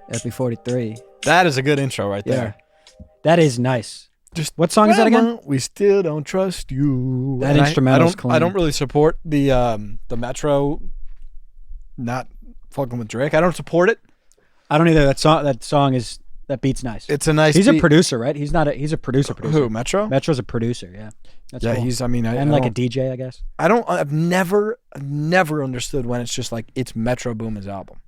FB43. That is a good intro right there. That is nice. Just what song is that again? We still don't trust you. That instrumental's clean. I don't really support the Metro not fucking with Drake. I don't support it. I don't either. That beat's nice. It's a nice. He's beat. a producer, right? He's a producer. Who, Metro? Metro's a producer. Yeah. That's cool. He's. I mean, and like a DJ, I guess. I've never understood when it's just like it's Metro Boomin's album.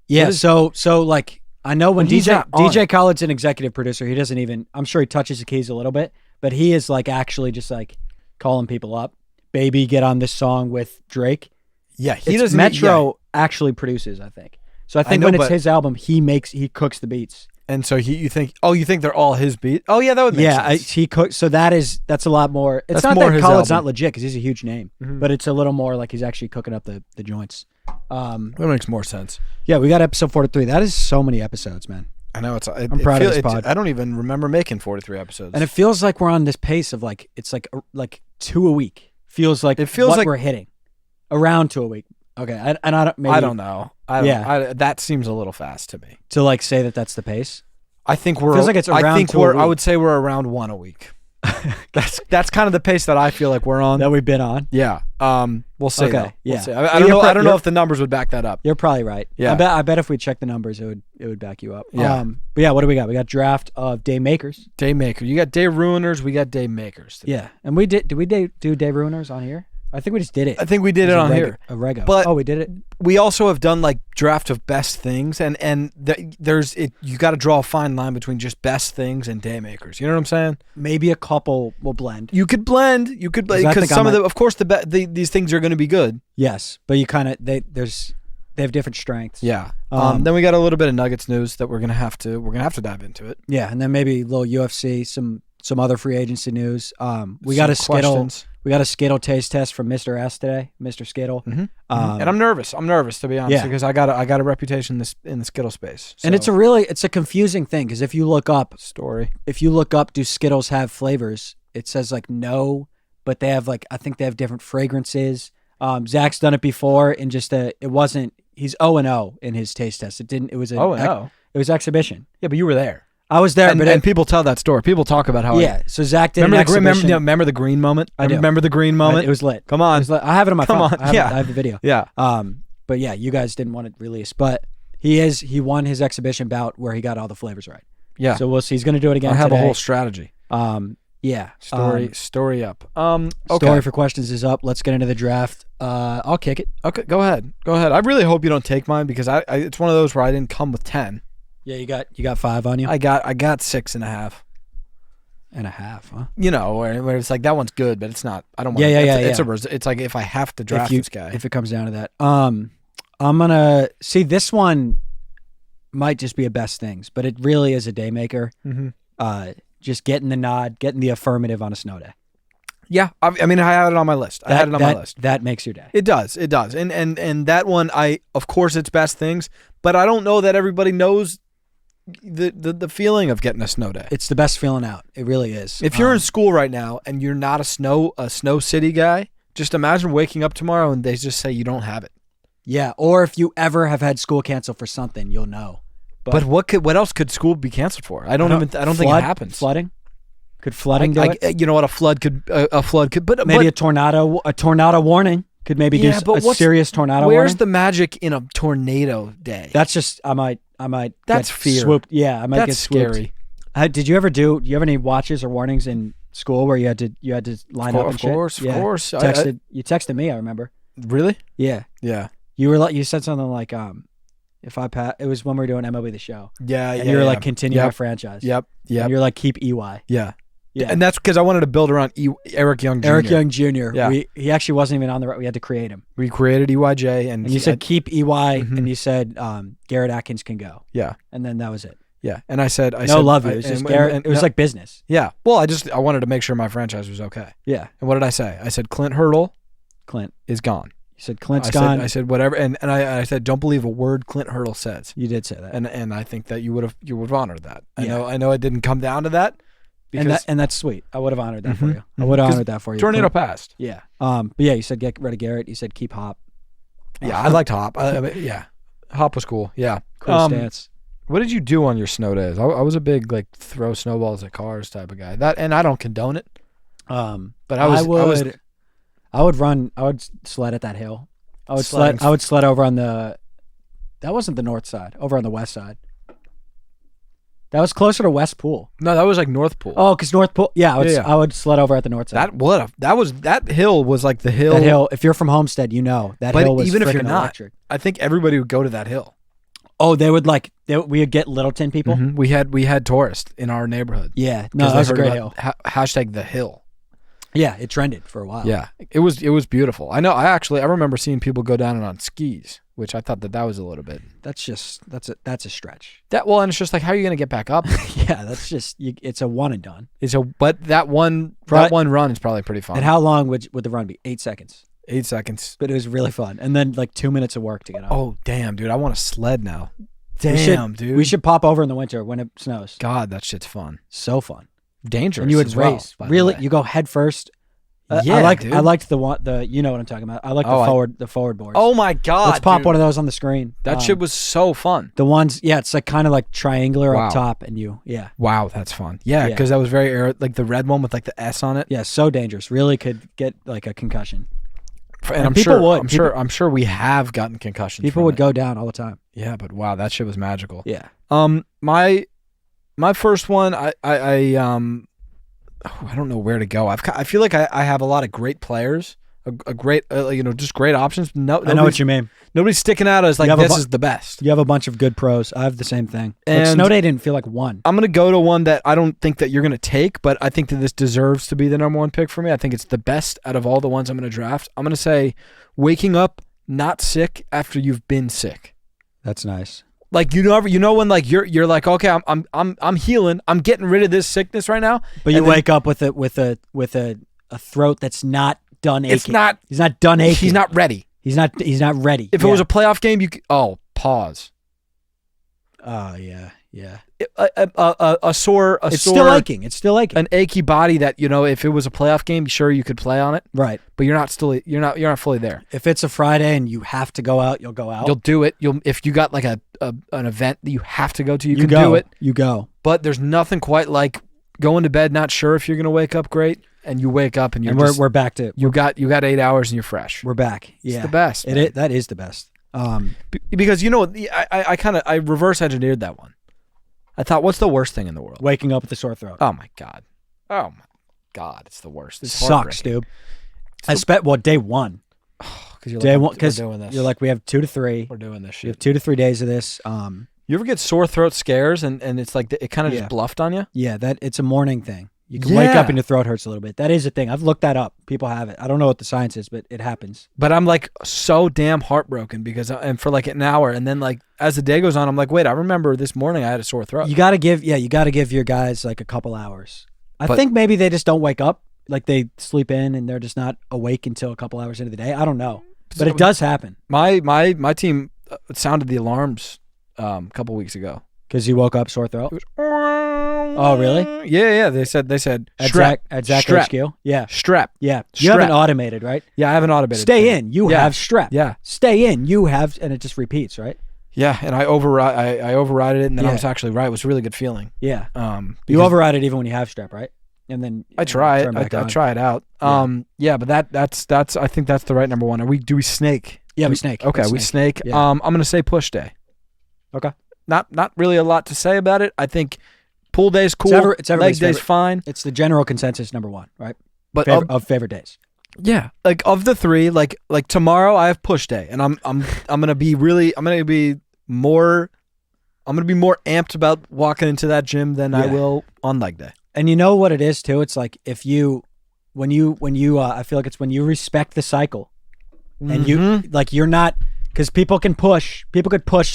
Yeah. So like I know when DJ Khaled's an executive producer, he doesn't even. I'm sure he touches the keys a little bit, but he is like actually just like calling people up. Baby, get on this song with Drake. Yeah, he doesn't. Metro actually produces, I think. So I think when it's his album, he cooks the beats. And so you think they're all his beats? Oh yeah, that would make sense. He cooks. So that's a lot more. It's not that Khaled's not legit because he's a huge name, but it's a little more like he's actually cooking up the joints. That makes more sense. Yeah, we got episode 43. That is so many episodes, man. I know I'm proud of this pod. I don't even remember making 43 episodes, and it feels like we're on this pace of like it's like 2 a week. Feels like we're hitting around 2 a week. Okay, I don't know. That seems a little fast to me to like say that that's the pace. I think we're. Feels like it's around I would say we're around 1 a week. That's kind of the pace that I feel like we're on. That we've been on. Yeah. We'll see. Okay. Yeah. We'll see. I don't know if the numbers would back that up. You're probably right. Yeah. I bet if we check the numbers, it would back you up. Yeah. But yeah, what do we got? We got draft of day makers. Day maker. You got day ruiners. We got day makers today. Yeah. And we did we do day ruiners on here? I think we just did it. I think we did it on here. A rego. But we did it. We also have done like draft of best things, and you got to draw a fine line between just best things and day makers. You know what I'm saying? Maybe a couple will blend. You could blend. Because some of course these things are going to be good. Yes, but you kind of they have different strengths. Yeah. Then we got a little bit of Nuggets news that we're gonna have to dive into it. Yeah, and then maybe a little UFC, some other free agency news. We got a Skittle. We got a Skittle taste test from Mr. S today, Mr. Skittle. Mm-hmm. And I'm nervous to be honest, because I got a reputation in the Skittle space. So. And it's a confusing thing because if you look up, do Skittles have flavors? It says like no, but they have I think they have different fragrances. Zach's done it before, and he's 0-0 in his taste test. It was 0-0. It was exhibition. Yeah, but you were there. I was there, and people tell that story. People talk about how. Yeah, so Zach did remember the green moment. I do. Remember the green moment. It was lit. Come on, I have it on my phone. I have the video. Yeah. But yeah, you guys didn't want it released, but he won his exhibition bout where he got all the flavors right. Yeah. So we'll see. He's going to do it again. I have today. a whole strategy. Yeah. Story up. Okay. Story for questions is up. Let's get into the draft. I'll kick it. Okay, go ahead. I really hope you don't take mine because it's one of those where I didn't come with 10. Yeah, you got 5 on you. I got 6.5. And a half, huh? You know, where it's like that one's good, but it's not. I don't want. It's like if I have to draft this guy, if it comes down to that, I'm gonna see this one. Might just be a best things, but it really is a day maker. Mm-hmm. Just getting the nod, getting the affirmative on a snow day. Yeah, I mean, I had it on my list. I had it on my list. That makes your day. It does, and that one, of course, it's best things, but I don't know that everybody knows the feeling of getting a snow day. It's the best feeling out. It really is. If you're in school right now and you're not a snow city guy, just imagine waking up tomorrow and they just say you don't have it. Yeah, or if you ever have had school canceled for something, you'll know. But what else could school be canceled for? I don't think it happens. Flooding? Could flooding do it? You know what, a flood could, but maybe a tornado warning could maybe do a serious tornado warning. Where's the magic in a tornado day? That's just I might. That's fear. Swooped. Yeah, I might get swooped. Scary. Do you have any watches or warnings in school where you had to line up and shit? Of course. You texted me. I remember. Really? Yeah. Yeah. You said something like if I pass, it was when we were doing MLB The Show. Yeah. And you were like continue my franchise. Yep. And you're like keep EY. Yeah. Yeah. And that's because I wanted to build around Eric Young Jr. Eric Young Jr. Yeah. He actually wasn't even on the. We had to create him. We created EYJ, and you said keep EY, and you said Garrett Atkins can go. Yeah. And then that was it. Yeah. And I said, love you. It was just Garrett. It was like business. Yeah. Well, I wanted to make sure my franchise was okay. Yeah. And what did I say? I said Clint Hurdle. Clint is gone. You said Clint's gone. I said whatever, and I said don't believe a word Clint Hurdle says. You did say that, and I think that you would have honored that. I know it didn't come down to that. And that's sweet. I would have honored that for you. I would have honored that for you. Tornado passed. Yeah. But yeah, you said get rid of Garrett. You said keep Hop. Yeah, I liked Hop. Yeah, Hop was cool. Yeah. Cool stance. What did you do on your snow days? I was a big like throw snowballs at cars type of guy. And I don't condone it. But I would sled at that hill. I would sled over on the. That wasn't the north side. Over on the west side. That was closer to West Pool. No, that was like North Pool. Oh, because North Pool. Yeah, I would sled over at the north side. That hill was like the hill. That hill. If you're from Homestead, you know that hill was even if you're not, electric. I think everybody would go to that hill. Oh, we would get Littleton people. Mm-hmm. We had tourists in our neighborhood. Yeah, no, that was a great hill. Hashtag the hill. Yeah, it trended for a while. Yeah, it was beautiful. I know. I remember seeing people go down it on skis, which I thought that was a little bit. That's a stretch. And it's just like, how are you going to get back up? Yeah, that's just it's a one and done. But that one run is probably pretty fun. And how long would the run be? 8 seconds. 8 seconds. But it was really fun. And then like 2 minutes of work to get up. Oh damn, dude! I want to sled now. Damn, dude. We should pop over in the winter when it snows. God, that shit's fun. So fun. Dangerous. And you would race. Really, you go head first. Yeah, I liked the you know what I'm talking about. I like the forward boards. Oh my god! Let's pop one of those on the screen. That shit was so fun. The ones, it's like kind of like triangular up top, and Wow, that's fun. Yeah, because that was very like the red one with like the S on it. Yeah, so dangerous. Really could get like a concussion. And I'm sure we have gotten concussions. People would go down all the time. Yeah, but wow, that shit was magical. Yeah. My first one, I don't know where to go. I feel like I have a lot of great players, a great just great options. No, I know what you mean. Nobody's sticking out as like this is the best. You have a bunch of good pros. I have the same thing. And like Snow Day didn't feel like one. I'm gonna go to one that I don't think that you're gonna take, but I think that this deserves to be the number one pick for me. I think it's the best out of all the ones I'm gonna draft. I'm gonna say waking up not sick after you've been sick. That's nice. Like when like you're like, okay, I'm healing, I'm getting rid of this sickness right now. But you wake up with a throat that's not done aching. He's not done aching. He's not ready. He's not ready. If it was a playoff game, pause. Oh yeah. A sore. It's still aching. It's still aching. An achy body that if it was a playoff game, sure you could play on it. Right. But you're not fully there. If it's a Friday and you have to go out, you'll go out. You'll do it. If you got like an event that you have to go to, you can do it. You go. But there's nothing quite like going to bed not sure if you're gonna wake up great, and you wake up and we're back to you got 8 hours and you're fresh. We're back. Yeah. It's the best. That is the best. Because I reverse engineered that one. I thought, what's the worst thing in the world? Waking up with a sore throat. Oh my god, it's the worst. It sucks, dude. Day one. Because you're like, we have 2 to 3. We're doing this shit. We have 2 to 3 days of this. You ever get sore throat scares and it's like it kind of just bluffed on you? Yeah, it's a morning thing. You can wake up and your throat hurts a little bit. That is a thing. I've looked that up. People have it. I don't know what the science is, but it happens. But I'm like so damn heartbroken because for like an hour, and then like as the day goes on, I'm like, wait, I remember this morning I had a sore throat. You got to give your guys like a couple hours. I think maybe they just don't wake up. Like they sleep in and they're just not awake until a couple hours into the day. I don't know, but it does happen. My team sounded the alarms a couple weeks ago because you woke up sore throat. Oh really? Yeah. They said at strep. Zach strep. HQ. Yeah. Strep. Yeah. You haven't automated, right? Yeah, I haven't automated. Stay in. You have strep. Yeah. Stay in. You have, and it just repeats, right? Yeah, and I overrided it, and then I was actually right. It was a really good feeling. Yeah. You override it even when you have strep, right? And then I try it. I try it out. Yeah, but that's I think that's the right number one. Do we snake? Yeah, we snake. Okay, we snake. Yeah. I'm gonna say push day. Okay. Not really a lot to say about it. I think pool day's cool. It's leg day's fine. It's the general consensus number one, right? But of favorite days. Yeah, like of the 3, like tomorrow I have push day, and I'm gonna be more amped about walking into that gym than I will on leg day. And you know what it is too? It's like when you I feel like it's when you respect the cycle, and you like you're not, because people could push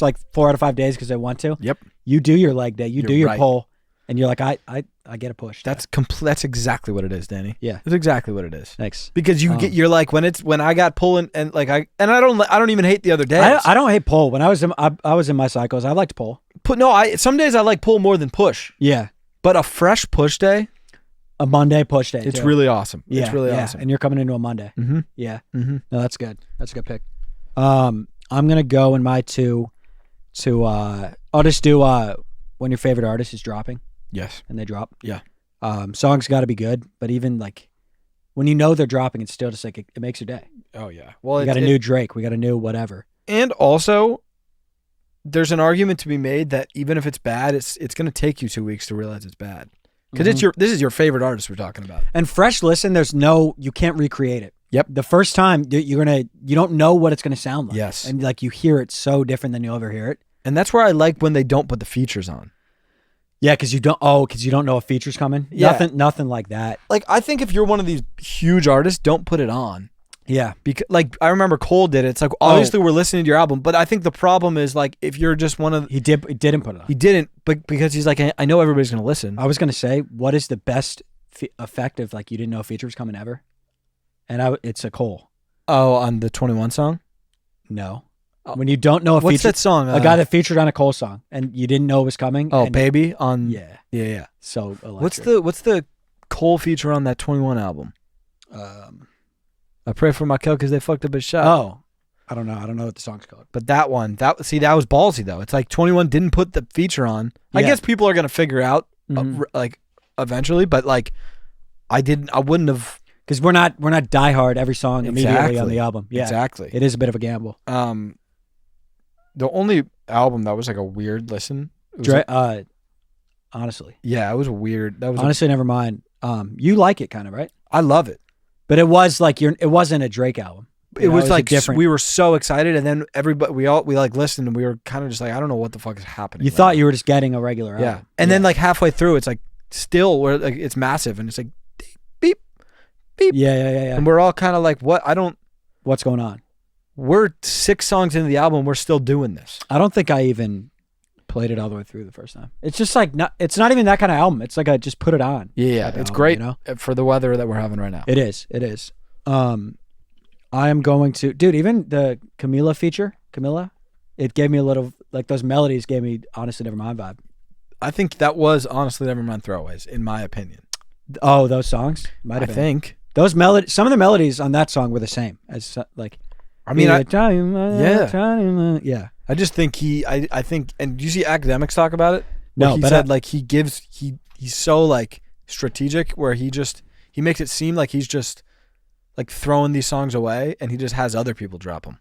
like 4 out of 5 days because they want to. Yep. You do your leg day, you do your pull, and you're like I get a push. That's exactly what it is, Danny. Yeah, that's exactly what it is. Thanks. Because you're like when I got pulling and I don't even hate the other days. I don't hate pull. When I was in my cycles, I liked pull. Some days I like pull more than push. Yeah. But a fresh push day, a Monday push day, it's really awesome. Yeah, it's really awesome. And you're coming into a Monday. Mm-hmm. Yeah. Mm-hmm. No, that's good. That's a good pick. I'm gonna go in my 2 to I'll just do when your favorite artist is dropping Yes. and they drop. Yeah. Songs got to be good, but even like when you know they're dropping, it's still just like it makes your day. Oh yeah. Well, We got a new Drake. We got a new whatever. and also, there's an argument to be made that even if it's bad, it's going to take you 2 weeks to realize it's bad because this is your favorite artist we're talking about. And fresh listen, you can't recreate it. Yep. The first time you don't know what it's gonna sound like. Yes. And like you hear it so different than you'll ever hear it. And that's where I like when they don't put the features on. Yeah, because you don't know a feature's coming. Yeah. Nothing like that. Like I think if you're one of these huge artists, don't put it on. Yeah. Because like I remember Cole did it. It's like obviously we're listening to your album, but I think the problem is like if you're just one of He didn't put it on. he didn't, but because he's like I know everybody's gonna listen. I was gonna say, what is the best effect of like you didn't know a feature was coming ever? And it's a Cole. Oh, on the 21 song. No. When you don't know a What's feature, that song? a guy that featured on a Cole song, and you didn't know it was coming. Oh, and Baby on. yeah. So What's electric. the Cole feature on that 21 album? I pray for my kill because they fucked up his shot. Oh, I don't know what the song's called. But that one, that was ballsy though. It's like 21 didn't put the feature on. I Yeah. guess people are gonna figure out like eventually, but like I wouldn't have. Because we're not diehard every song immediately on Exactly. the album. Yeah, Exactly. it is a bit of a gamble. The only album that was like a weird listen. It was Honestly, yeah, it was weird. That was honestly, never mind. You like it kind of, right? I love it. But it was like it wasn't a Drake album. It was a like different. we were so excited, and then everybody we like listened, and we were kind of just like, I don't know what the fuck is happening. You right thought now. you were just getting a regular album. Yeah, and then like halfway through, it's like still where like it's massive, and it's like beep, beep, Yeah. and we're all kind of like, what? What's going on? We're 6 songs into the album, we're still doing this. I don't think I even played it all the way through the first time. It's just like it's not even that kind of album. It's like just put it on. Yeah, type of it's album, great you know? for the weather that we're having right now. It is. I am going to, dude, even the Camila feature, it gave me a little, like those melodies gave me Honestly Nevermind vibe. I think that was honestly Nevermind Throwaways, in my opinion. Oh, those songs? Might I have been. think. Some of the melodies on that song were the same as like. I mean, yeah. I just think I think, and do you see academics talk about it? No, Where he but said like he's so like strategic where he makes it seem like he's just like throwing these songs away, and he just has other people drop them.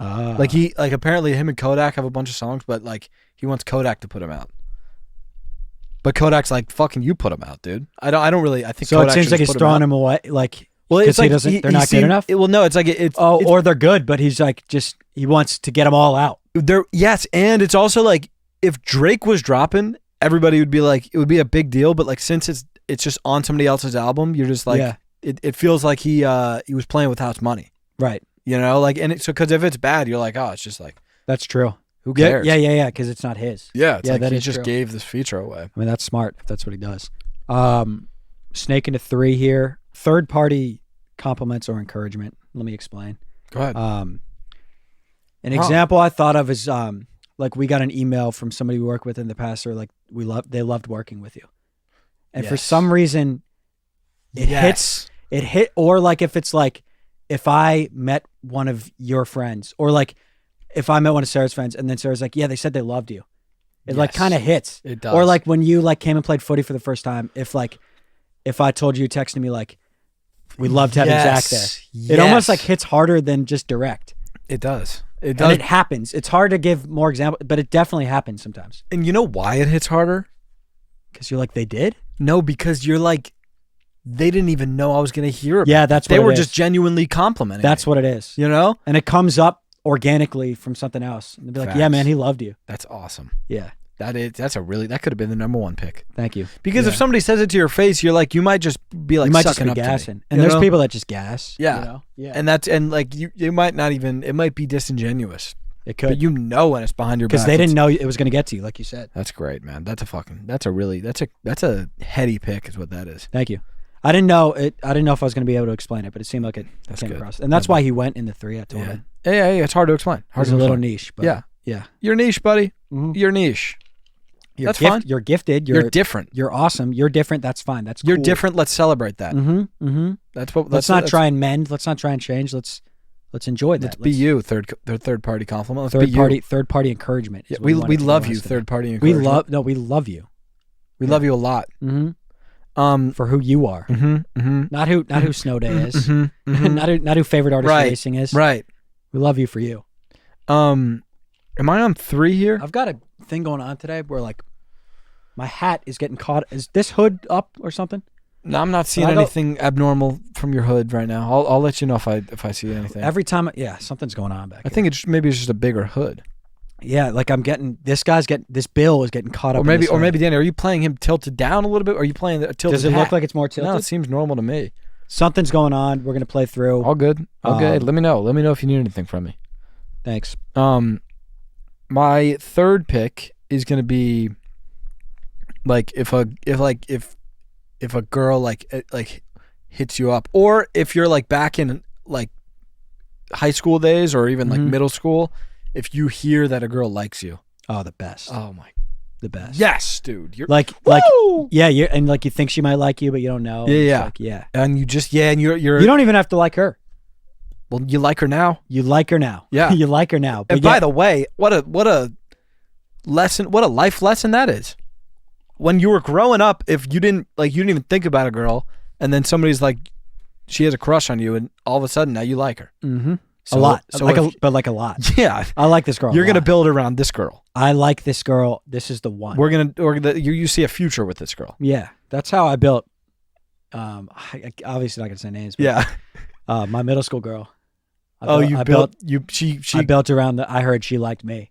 Like apparently him and Kodak have a bunch of songs, but like he wants Kodak to put them out. But Kodak's like, fucking you put them out, dude. I think So Kodak it seems should like just he's put 'em throwing out. them away, like. Well, it's like they're not good enough. Well, no, it's like it's Or they're good, but he's like he wants to get them all out. yes, and it's also like if Drake was dropping, everybody would be like, it would be a big deal. But like since it's just on somebody else's album, you're just like, Yeah. it feels like he was playing with house money, Right. you know? Like, and so because if it's bad, you're like, oh, it's just like, That's true. who cares? Yeah. Because it's not his. yeah. It's Yeah, like that he is just true. gave this feature away. I mean, that's smart if that's what he does. Snake into 3 here. Third party compliments or encouragement. Let me explain. Go ahead. An example I thought of is like we got an email from somebody we worked with in the past, or like they loved working with you, and for Yes. some reason it hit, or like if it's like if I met one of your friends, or like if I met one of Sarah's friends, and then Sarah's like, yeah, they said they loved you. It like Yes. kind of hits. It does. Or like when you like came and played footy for the first time, if I told you, texted me like, we loved having Zach there. It almost like hits harder than just direct. It does. It And does. it happens. It's hard to give more examples, but it definitely happens sometimes. And you know why it hits harder? Because you're like, they did? No, because you're like, they didn't even know I was going to hear about Yeah, that's what They it were is. just genuinely complimenting That's me, what it is. you know? And it comes up organically from something else. And they'll be like, yeah, Facts. man, he loved you. That's awesome. Yeah. That could have been the number 1 pick. Thank you. Because if Yeah. somebody says it to your face, you're like, you might just be like you might just sucking be up gassing. to me, And you there's know? people that just gas. Yeah. You know? Yeah. And like you might not even, it might be disingenuous, It could. but you know when it's behind your back. Because they didn't know it was going to get to you, like you said. That's great, man. That's a heady pick is what that is. Thank you. I didn't know if I was going to be able to explain it, but it seemed like it That's came good. across. And that's why he went in the 3, I told him. Yeah. It's hard to explain. It was a little niche. But Yeah. Yeah. You're niche, buddy. Mhm. You're niche. You're That's fine. You're gifted. You're different. You're awesome. You're different. That's fine. That's cool. You're different. Let's celebrate that. Mm-hmm. Mm-hmm. That's what. Let's not try and mend. Let's not try and change. Let's Let's enjoy that. Let's be you. Third party compliment. Let's Third party encouragement. Yeah, we love you. Third party encouragement. We love you. We love you a lot. Mm-hmm. For who you are. Not who Snow Day is. Not who favorite artist racing is. Right. We love you for you. Am I on 3 here? I've got a thing going on today where like my hat is getting caught. Is this hood up or something? No, I'm not seeing anything abnormal from your hood right now. I'll let you know if I see anything. Every time, something's going on back. I think maybe it's just a bigger hood. Yeah, like this bill is getting caught up. Or maybe Danny, are you playing him tilted down a little bit? Or are you playing the tilted? Does it look like it's more tilted? No, it seems normal to me. Something's going on. We're gonna play through. All good. Okay, let me know. Let me know if you need anything from me. Thanks. My third pick is gonna be like if a girl like hits you up, or if you're like back in like high school days or even like middle school, if you hear that a girl likes you. Oh, the best. Oh my, the best. Yes, dude. You're you're and like you think she might like you, but you don't know. Yeah. And you just and you're you don't even have to like her. Well, you like her now. You like her now. Yeah, you like her now. But by the way, what a lesson, what a life lesson that is. When you were growing up, if you didn't even think about a girl, and then somebody's like, she has a crush on you, and all of a sudden now you like her. Mm-hmm. So, a lot, so like a lot. Yeah, I like this girl. You're gonna build around this girl. I like this girl. This is the one. You see a future with this girl. Yeah, that's how I built. Obviously not gonna say names. But, yeah. My middle school girl. I built around I heard she liked me,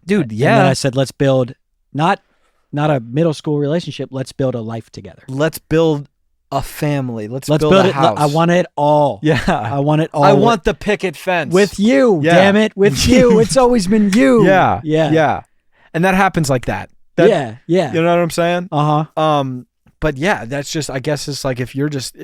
dude. Yeah. And then I said, let's build not a middle school relationship. Let's build a life together. Let's build a family. Let's build a it. house. I want it all. Yeah. I want it all. I want the picket fence with you. Yeah. Damn it, with you. It's always been you. Yeah. Yeah. Yeah. And that happens like that. Yeah. You know what I'm saying? Uh-huh. But yeah, that's just, I guess it's like if you just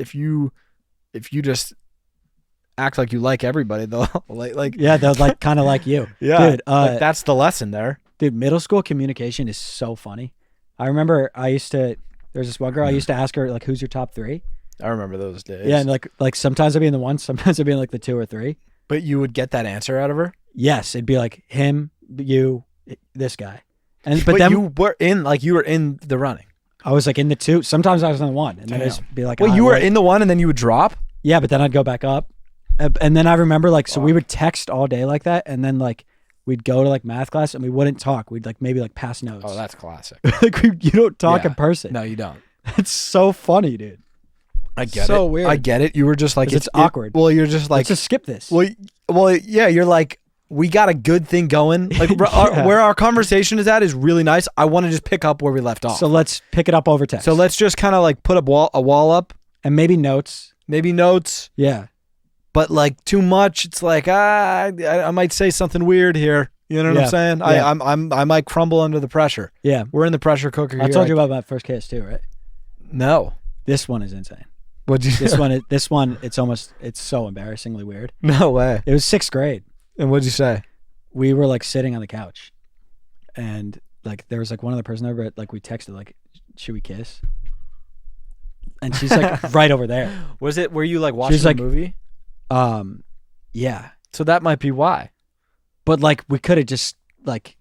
act like you like everybody, they'll they'll like kind of like you. Yeah. Dude, that's the lesson there. Dude, middle school communication is so funny. I remember there's this one girl, I used to ask her, like, who's your top 3? I remember those days. Yeah, and like sometimes I'd be in the 1, sometimes I'd be in like the 2 or 3. But you would get that answer out of her? Yes, it'd be like him, you, this guy. But then you were in the running. I was like in the 2. Sometimes I was in the 1, and then I'd be like, you were in the 1 and then you would drop? Yeah, but then I'd go back up. And then I remember so we would text all day like that, and then like we'd go to like math class and we wouldn't talk. We'd like maybe like pass notes. Oh, that's classic. Like you don't talk in person. No, you don't. It's so funny, dude. I get it. So weird. I get it. You were just like it's awkward. Well, you're just like, let's just skip this. Well, yeah. You're like, we got a good thing going. Like where our conversation is at is really nice. I want to just pick up where we left off. So let's pick it up over text. So let's just kind of like put a wall up and maybe notes. Yeah. But like too much, it's like I might say something weird here. You know what I'm saying? Yeah. I might crumble under the pressure. Yeah, we're in the pressure cooker. I told you about my first kiss too, right? No, this one is insane. What'd you? This one, it's so embarrassingly weird. No way. It was 6th grade. And what'd you say? We were like sitting on the couch, and like there was like one other person there, but like we texted like, should we kiss? And she's like right over there. Were you like watching a movie? Yeah. So that might be why. But like we could have just like,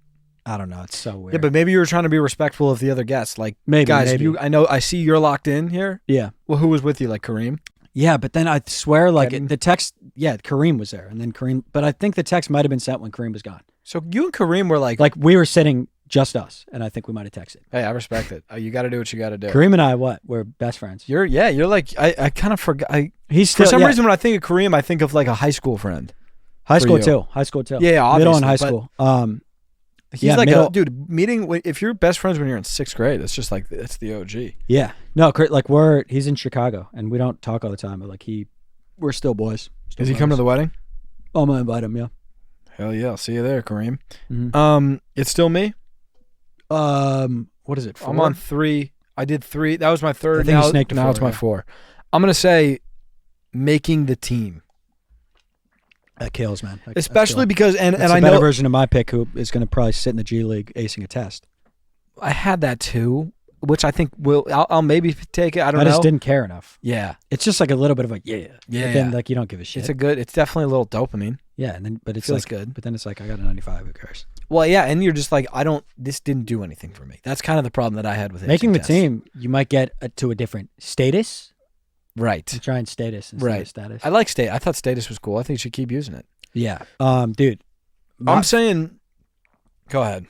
I don't know. It's so weird. Yeah, but maybe you were trying to be respectful of the other guests. Like, maybe, guys, I see you're locked in here. Yeah. Well, who was with you? Like Kareem? Yeah, but then I swear, like the text, Kareem was there, and then Kareem. But I think the text might have been sent when Kareem was gone. So you and Kareem were like we were sitting just us, and I think we might have texted. Hey, I respect it. You got to do what you got to do. Kareem and I, we're best friends. You're like I kind of forgot. He's still, for some reason when I think of Kareem, I think of like a high school friend. High school too. Yeah, obviously. Middle and high school. He's like a dude. If you're best friends when you're in 6th grade, it's just like it's the OG. Yeah. No, like he's in Chicago, and we don't talk all the time, but like we're still boys. Is he coming to the wedding? I'm gonna invite him. Yeah. Hell yeah! I'll see you there, Kareem. Mm-hmm. It's still me. What is it? 4? I'm on 3. I did 3. That was my 3rd. I think you snaked now it's my 4. I'm gonna say making the team. That kills, man. Especially because and I know a know better version of my pick who is going to probably sit in the G League acing a test. I had that too, which I think I'll maybe take it. I don't know. I just didn't care enough. Yeah. It's just like a little bit of a yeah. Yeah. But then like you don't give a shit. It's definitely a little dopamine. Yeah, and then but it feels like, good. But then it's like I got a 95. Who cares? Well, yeah, and you're just like this didn't do anything for me. That's kind of the problem that I had with making the tests. team. You might get to a different status. Right. I'm trying status instead of status. I like state. I thought status was cool. I think you should keep using it. Yeah. Dude. I'm saying. Go ahead.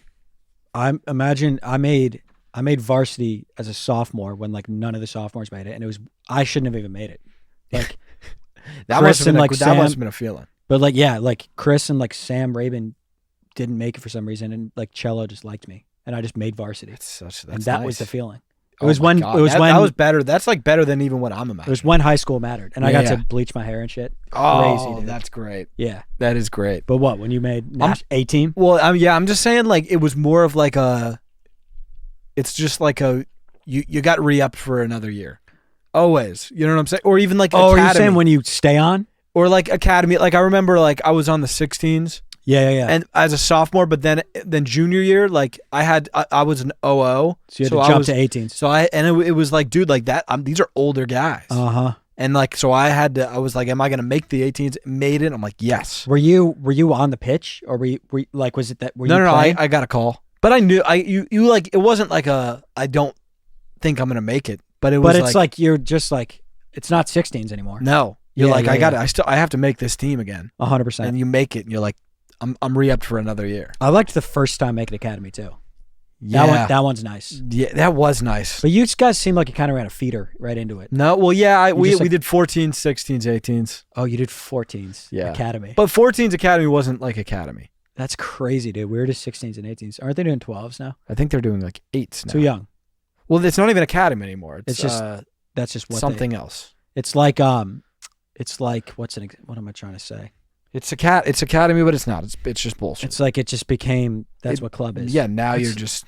I made varsity as a sophomore when like none of the sophomores made it, and I shouldn't have even made it. Like that Chris must Sam, have been a feeling. But like yeah, like Chris and like Sam Rabin didn't make it for some reason, and like Cello just liked me, and I just made varsity. That nice. was the feeling. It was when that was better. That's like better than even what I'm imagining. It was when high school mattered, and I got to bleach my hair and shit. Crazy, dude. That's great. Yeah, that is great. But what when you made A team? Well, I'm just saying like it was more of like a. It's just like you got re-upped for another year, always. You know what I'm saying? Or even like are you saying when you stay on? Or like academy? Like I remember like I was on the 16s. Yeah. And as a sophomore, but then junior year, like I was an OO. So you had to jump to 18s. So it was like, dude, like that. These are older guys. And like, so I was like, am I gonna make the 18s? Made it. I'm like, yes. Were you on the pitch, or were you like, was it that? Were No. I got a call, but I knew you like it wasn't like I don't think I'm gonna make it, but it was. But it's like you're just like it's not 16s anymore. No, you're like I have to make this team again. 100%. And you make it, and you're like. I'm re-upped for another year. I liked the first time making academy too. Yeah, that one's nice. Yeah, that was nice. But you guys seem like you kind of ran a feeder right into it. No, well, yeah, we did 14s, 16s, 18s. Oh, you did 14s. Yeah, academy. But 14s academy wasn't like academy. That's crazy, dude. We're just 16s and 18s. Aren't they doing 12s now? I think they're doing like 8s now. Too young. Well, it's not even academy anymore. It's just that's just what something else. It's like what am I trying to say? It's academy, but it's not. It's just bullshit. It's like it just became what club is. Yeah, now you're just.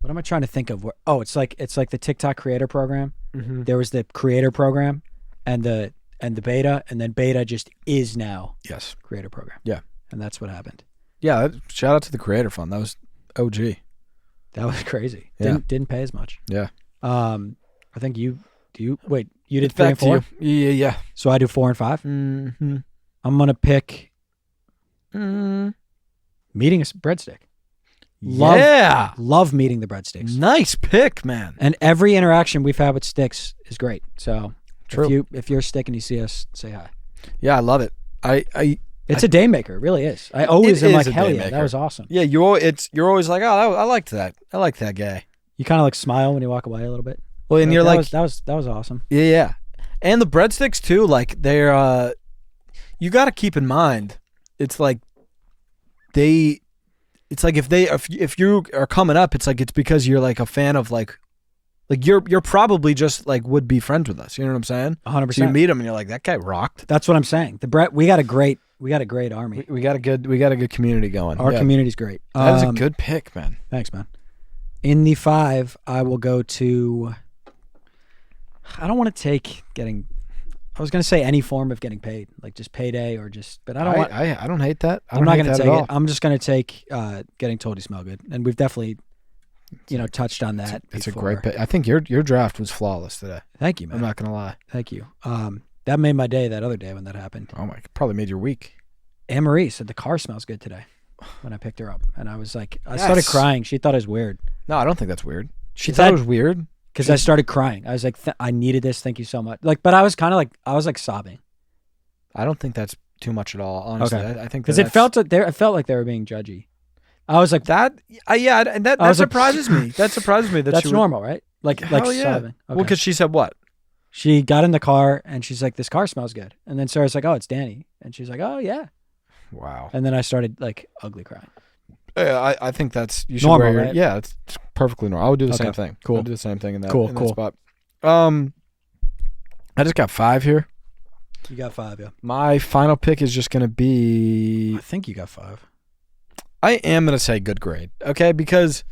What am I trying to think of? It's like the TikTok creator program. Mm-hmm. There was the creator program, and the beta, and then beta just is now. Yes. Creator program. Yeah, and that's what happened. Yeah, shout out to the creator fund. That was OG. That was crazy. Yeah. Didn't pay as much. Yeah. I think you did 3 and 4. Yeah. So I do 4 and 5. Mm-hmm. I'm gonna pick. Meeting a breadstick. Love meeting the breadsticks. Nice pick, man. And every interaction we've had with sticks is great. So true. If you're a stick and you see us, say hi. Yeah, I love it. It's a day maker. It really is. I always am like, hell yeah, that was awesome. Yeah, you're always like, oh, I liked that. I like that guy. You kind of like smile when you walk away a little bit. Well, and you're like, that was awesome. Yeah. And the breadsticks too, like they're you got to keep in mind, it's like if you are coming up, it's like it's because you're like a fan of like you're probably just like would be friends with us. You know what I'm saying? 100%. So you meet him and you're like, that guy rocked. That's what I'm saying. We got a great army. We got a good community going. Our community's great. That is a good pick, man. Thanks, man. In the 5, I will go to. I don't want to take getting. I was going to say any form of getting paid, like just payday or just. But I don't. I don't hate that. I'm not going to take it. I'm just going to take getting told you smell good, and we've definitely, touched on that. It's a great pick. I think your draft was flawless today. Thank you, man. I'm not going to lie. Thank you. That made my day that other day when that happened. Oh my! Probably made your week. Anne Marie said the car smells good today when I picked her up, and I was like, I started crying. She thought it was weird. No, I don't think that's weird. She thought it was weird. Because I started crying. I was like, I needed this. Thank you so much. But I was kind of like, sobbing. I don't think that's too much at all, honestly. Okay. I think because it felt like they were being judgy. I was like that. That surprises me. That surprises me. That's normal, right? Like yeah. sobbing. Okay. Well, because she said what? She got in the car and she's like, "This car smells good." And then Sarah's like, "Oh, it's Danny," and she's like, "Oh yeah." Wow. And then I started like ugly crying. Yeah, I think that's you should normal, wear right? Yeah, it's perfectly normal. I would do the same thing. Cool. I would do the same thing in that, cool. spot. I just got 5 here. You got 5, yeah. My final pick is just going to be. I think you got 5. I am going to say good grade, okay? Because,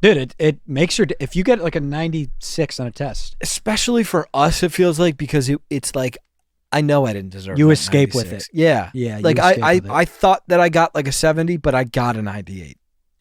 dude, it makes your if you get like a 96 on a test, especially for us, it feels like because it's like. I know I didn't deserve. You escape with it. Yeah. Like I thought that I got like a 70, but I got a 98.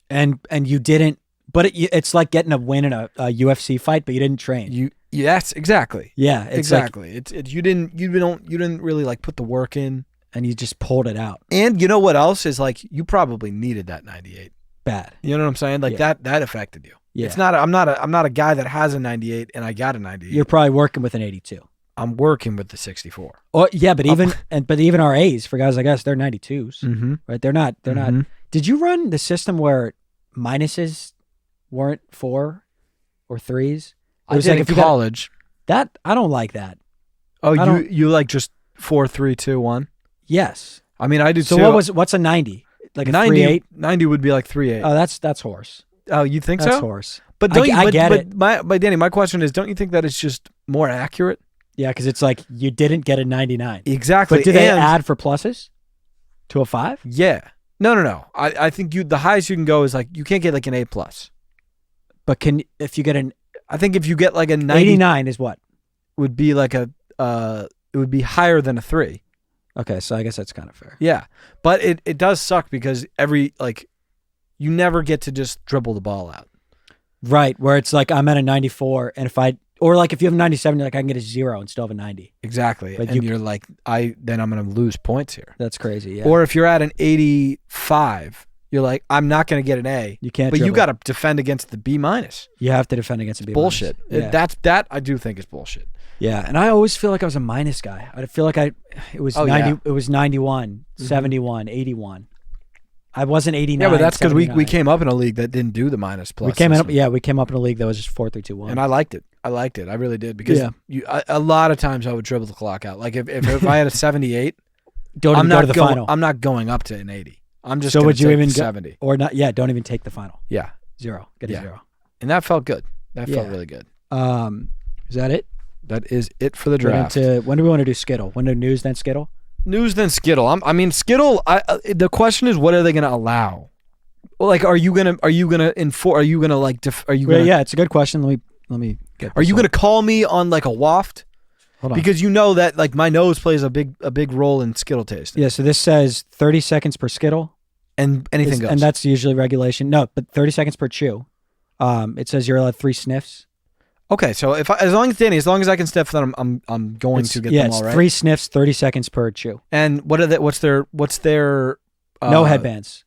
And you didn't But it's like getting a win in a UFC fight, but you didn't train. Yes, exactly. Yeah, exactly. You didn't really like put the work in, and you just pulled it out. And you know what else is like? You probably needed that 98. Bad. You know what I'm saying? Like that affected you. Yeah. It's not. I'm not a guy that has a 98 and I got a 98. You're probably working with an 82. I'm working with the 64. Oh yeah, but even our A's for guys like us, they're 92s, right? They're not. Did you run the system where minuses weren't 4 or 3s? I was like in college. That I don't like that. Oh, you like just 4, 3, 2, 1? Yes. I mean, I do too. So what's a 90? Like a 3-8? 90 would be like 3-8. Oh, that's horse. Oh, you think that's so? Horse. But don't I get it. But Danny, my question is, don't you think that it's just more accurate? Yeah, because it's like you didn't get a 99. Exactly. But do they add for pluses to a 5? Yeah. No. I think the highest you can go is like you can't get like an A+. But if you get an I think if you get like a 90, 89 is what? Would be like it would be higher than a 3. Okay, so I guess that's kind of fair. Yeah. But it does suck because you never get to just dribble the ball out. Right, where it's like I'm at a 94 and if you have a 97, you're like I can get a 0 and still have a 90. Exactly. But you're like then I'm going to lose points here. That's crazy, yeah. Or if you're at an 85, you're like, I'm not going to get an A. You can't. But you got to defend against the B-. You have to defend against a B-. Bullshit. Yeah. That I do think is bullshit. Yeah, and I always feel like I was a minus guy. I feel like it was 90. Yeah. It was 91, 71, 81. I wasn't 89. Yeah, but that's because we came up in a league that didn't do the minus plus. We came up in a league that was just 4, 3, 2, 1. And I liked it. I really did because a lot of times I would dribble the clock out. Like if I had a 78, don't go to the final. I'm not going up to an 80. I'm just would you even 70 or not? Yeah, don't even take the final. Yeah, 0. Get a 0. And that felt good. That felt really good. Is that it? That is it for the draft. When do we want to do Skittle? When do news then Skittle? News then Skittle. I mean Skittle. The question is, what are they going to allow? Well, like, are you gonna enforce? Are you gonna like? Yeah, it's a good question. Let me get. Are you gonna call me on like a waft? Hold on. Because you know that like my nose plays a big role in Skittle taste. Yeah. So this says 30 seconds per Skittle, and anything goes. And that's usually regulation. No, but 30 seconds per chew. It says you're allowed 3 sniffs. Okay, so as long as I can sniff them, I'm going to get them all right. Yeah, 3 sniffs, 30 seconds per chew. And what's their no headbands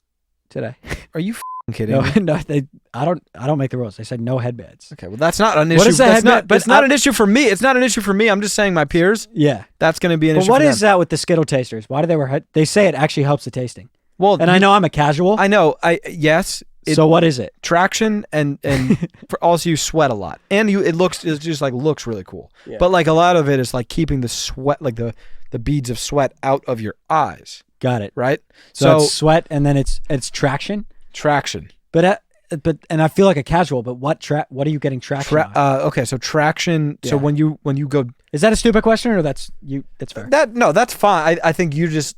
today. Are you kidding me? No, I don't make the rules. They said no headbands. Okay, well that's not an issue. What is that headband? But it's not an issue for me. It's not an issue for me. I'm just saying my peers. Yeah, that's going to be an issue. But what is that with the Skittle tasters? Why do they wear? They say it actually helps the tasting. Well, and I know I'm a casual. I know. Yes. So what is it? Traction and also you sweat a lot and it just looks really cool. Yeah. But like a lot of it is like keeping the sweat, like the beads of sweat out of your eyes. Got it. Right. So it's sweat and then it's traction. Traction. But I feel like a casual. But what are you getting traction on? Okay. So traction. Yeah. So when you go, is that a stupid question or that's fair? That's fine. I think you just.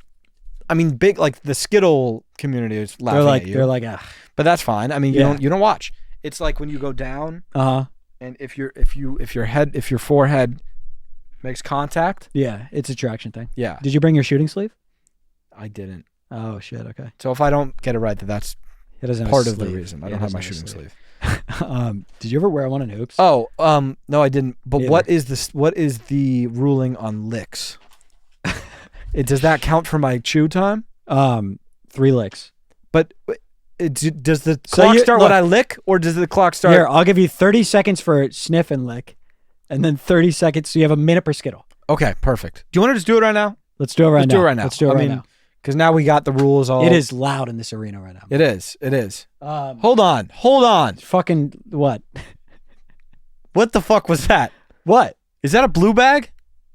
I mean, big like the Skittle community is laughing at you. They're like, ah. But that's fine. I mean, you don't watch. It's like when you go down. And if your forehead makes contact. Yeah, it's a traction thing. Yeah. Did you bring your shooting sleeve? I didn't. Oh shit. Okay. So if I don't get it right, that's part of the reason I don't have my shooting sleeve. Did you ever wear one in hoops? Oh, no, I didn't. But what is the ruling on licks? Does that count for my chew time? 3 licks. But does the clock start when I lick, or does the clock start? Here, I'll give you 30 seconds for sniff and lick, and then 30 seconds. So you have a minute per Skittle. Okay, perfect. Do you want to just do it right now? Let's do it right now. Let's do it right now. Because now we got the rules all. It is loud in this arena right now. It is. Hold on. Fucking what? What the fuck was that? What? Is that a blue bag?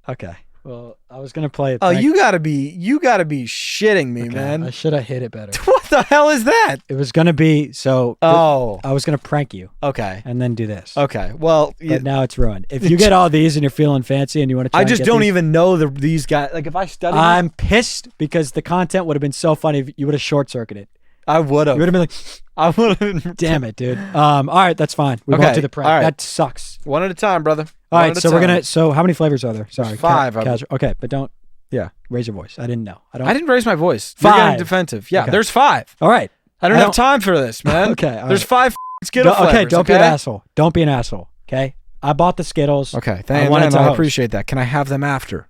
Okay. Well, I was gonna play it. Oh, you gotta be shitting me, man. I should have hit it better. What the hell is that? It was gonna be so. Oh, I was gonna prank you. Okay. And then do this. Okay. Well, but now it's ruined. If you get all these and you're feeling fancy and you want to, I just don't even know these guys. Like if I study, I'm pissed because the content would have been so funny if you would have short circuited. I would have. You would have been like, I would have. Damn it, dude. All right, that's fine. We won't do the prank. Right. That sucks. One at a time, brother. All right, so we're gonna. So how many flavors are there? Sorry, 5. Casual. Okay, but don't. Yeah, raise your voice. I didn't know. I didn't raise my voice. 5. You're getting defensive. Yeah, okay. There's 5. All right. I don't have time for this, man. Okay. There's 5 Skittle flavors. Okay, don't be an asshole. Don't be an asshole. Okay, I bought the Skittles. Okay, I wanted to I host. appreciate that. Can I have them after?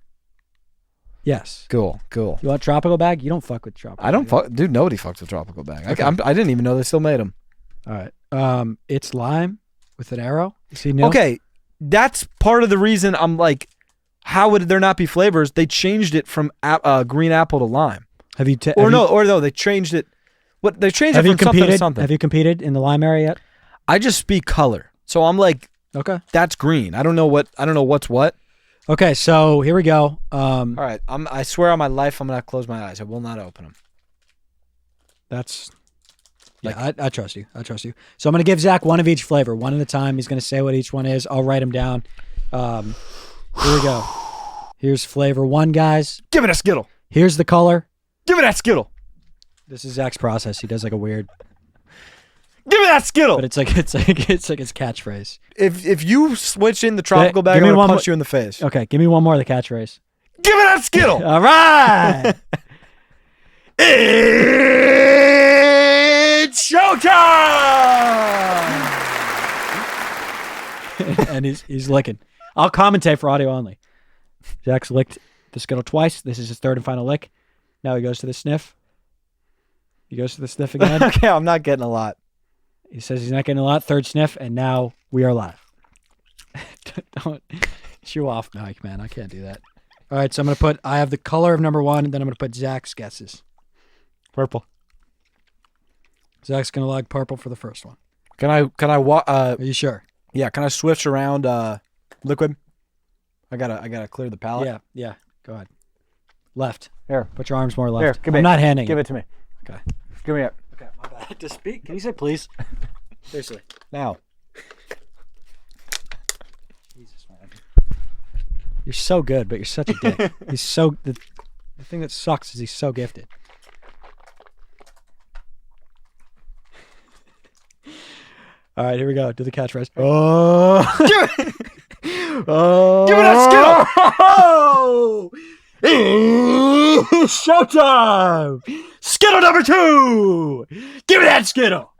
Yes. Cool. You want tropical bag? You don't fuck with tropical. I don't fuck, dude. Nobody fucks with tropical bag. Okay. I didn't even know they still made them. All right. It's lime with an arrow. You see, Neil? Okay, that's part of the reason I'm like, how would there not be flavors? They changed it from green apple to lime. Have you? They changed it. What they changed it from something to something. Have you competed in the lime area yet? I just speak color, so I'm like, okay, that's green. I don't know what's what. Okay, so here we go. All right, I swear on my life, I'm gonna close my eyes. I will not open them. That's. Yeah, I trust you. So I'm going to give Zach one of each flavor, one at a time. He's going to say what each one is. I'll write them down. Here we go. Here's flavor 1, guys. Give it a Skittle. Here's the color. Give it that Skittle. This is Zach's process. He does like a weird. Give me that Skittle. But it's like his catchphrase. If you switch in the tropical bag, I'm going to punch you in the face. Okay, give me one more of the catchphrase. Give me that Skittle. All right. It's showtime! And he's licking. I'll commentate for audio only. Zach's licked the Skittle twice. This is his third and final lick. Now he goes to the sniff. He goes to the sniff again. Okay, I'm not getting a lot. He says he's not getting a lot. Third sniff, and now we are live. Don't chew off, Mike, man. I can't do that. All right, so I have the color of number 1, and then I'm going to put Zach's guesses. Purple. Zach's going to log purple for the first one. Are you sure? Yeah, can I switch around liquid? I gotta clear the palate. Yeah. Go ahead. Left. Here. Put your arms more left. Here, give I'm me not handing Give it to me. Okay. Give me it. Okay, my bad. To speak. Can you say please? Seriously. Now. Jesus, man. You're so good, but you're such a dick. He's so... The thing that sucks is he's so gifted. All right, here we go. Do the catchphrase. Oh! Oh! Give me that Skittle! Oh! Showtime! Skittle number 2! Give me that Skittle!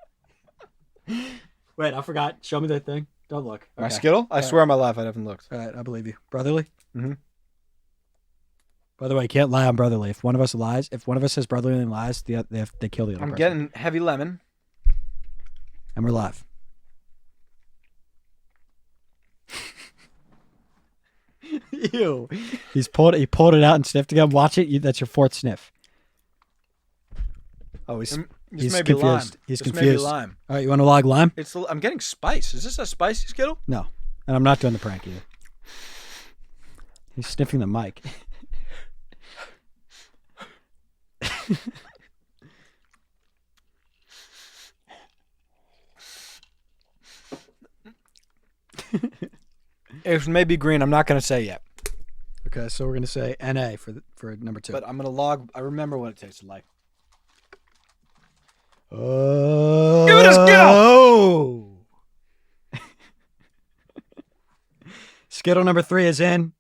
Wait, I forgot. Show me the thing. Don't look. My Skittle? I swear on my life I haven't looked. All right, I believe you. Brotherly? Mm-hmm. By the way, you can't lie on brotherly. If one of us lies, if one of us says brotherly and lies, they kill the other person. I'm getting heavy lemon. And we're live. Ew. He pulled it out and sniffed again. Watch it. That's your 4th sniff. Oh, he's confused. Lime. He's confused. Lime. All right, you want to log lime? I'm getting spice. Is this a spicy Skittle? No. And I'm not doing the prank either. He's sniffing the mic. It may be green. I'm not going to say yet. Okay, so we're going to say NA for number 2. But I'm going to log. I remember what it tasted like. Oh. Give it a Skittle! Skittle number 3 is in.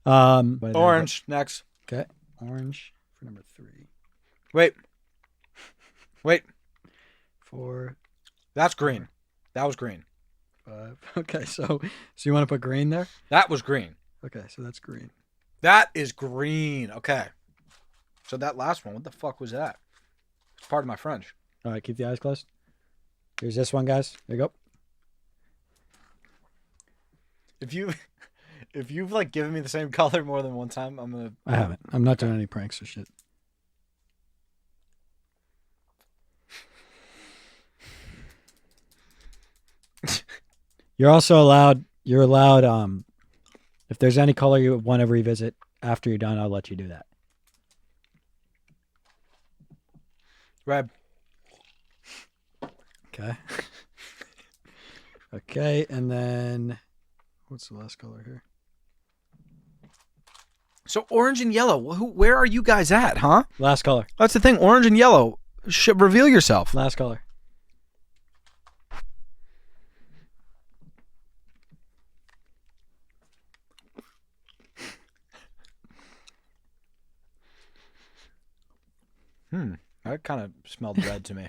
Orange next. Okay, orange for number 3. Wait. 4. That's green. That was green. 5. Okay, so you want to put green there? That was green. Okay, so that's green. That is green. Okay. So that last one, what the fuck was that? It's part of my French. All right, keep the eyes closed. Here's this one, guys. There you go. If you've like given me the same color more than one time, I haven't. I'm not doing any pranks or shit. You're also allowed. You're allowed. If there's any color you want to revisit after you're done, I'll let you do that. Red. Okay. Okay, and then what's the last color here? So orange and yellow. Where are you guys at, huh? Last color. That's the thing. Orange and yellow. Reveal yourself. Last color. That kind of smelled red to me.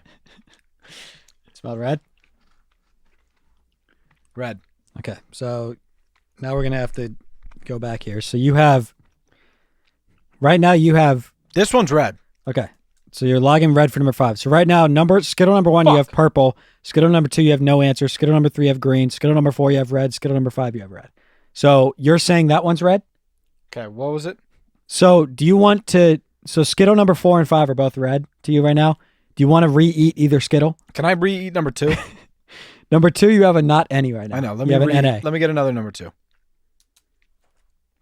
Smell red? Red. Okay, so now we're going to have to go back here. So you have, right now you have, This one's red. okay, so you're logging red for number 5. So right now, Skittle number 1, you have purple. Skittle number 2, you have no answer. Skittle number 3, you have green. Skittle number 4, you have red. Skittle number 5, you have red. So you're saying that one's red? Okay, what was it? So do you want to, so Skittle number 4 and 5 are both red to you right now. Do you want to re-eat either Skittle? Can I re-eat number 2? Number 2, you have a not any right now. I know. You have an NA. Let me get another number 2.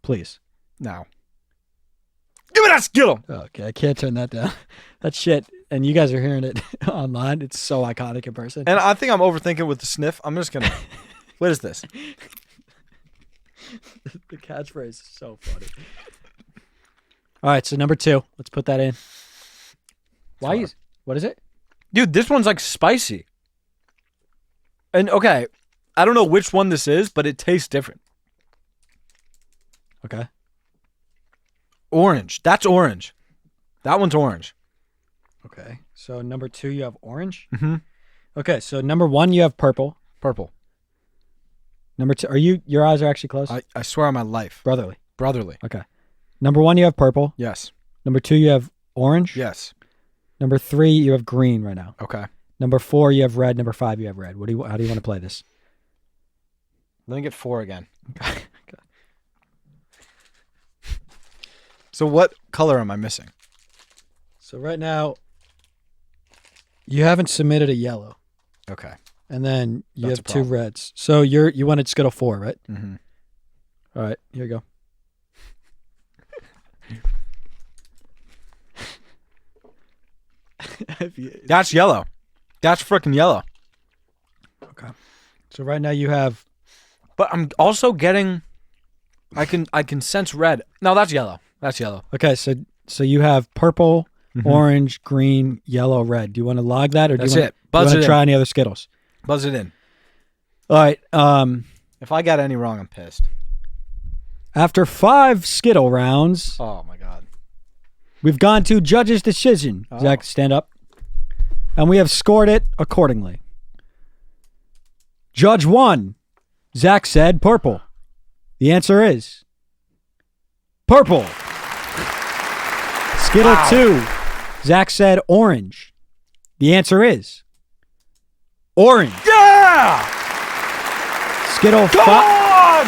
Please. Now. Give me that Skittle! Okay, I can't turn that down. That shit, and you guys are hearing it online. It's so iconic in person. And I think I'm overthinking with the sniff. I'm just going to... What is this? The catchphrase is so funny. All right, so number 2. Let's put that in. What is it? Dude, this one's like spicy. And okay, I don't know which one this is, but it tastes different. Okay. Orange. That's orange. That one's orange. Okay. So number 2, you have orange. Mm-hmm. Okay. So number 1, you have purple. Purple. Number 2, your eyes are actually closed? I swear on my life. Brotherly. Okay. Number 1, you have purple. Yes. Number 2, you have orange. Yes. Number 3, you have green right now. Okay. Number 4, you have red. Number 5, you have red. How do you want to play this? Let me get 4 again. Okay. So what color am I missing? So right now, you haven't submitted a yellow. Okay. And then you That's have a 2 problem. reds. So you wanted Skittle 4, right? Mm-hmm. All right, here you go. That's yellow. That's freaking yellow. Okay. So right now you have... But I'm also getting... I can sense red. No, that's yellow. That's yellow. Okay, so you have purple, orange, green, yellow, red. Do you want to log that, or do That's you want it. Buzz to it in. try any other Skittles? Buzz it in. All right. If I got any wrong, I'm pissed. After 5 Skittle rounds, Oh, my God. we've gone to judge's decision. Oh. Zach, stand up. And we have scored it accordingly. Judge 1, Zach said purple. The answer is purple. Skittle 2, Zach said orange. The answer is orange. Yeah! Skittle Come on!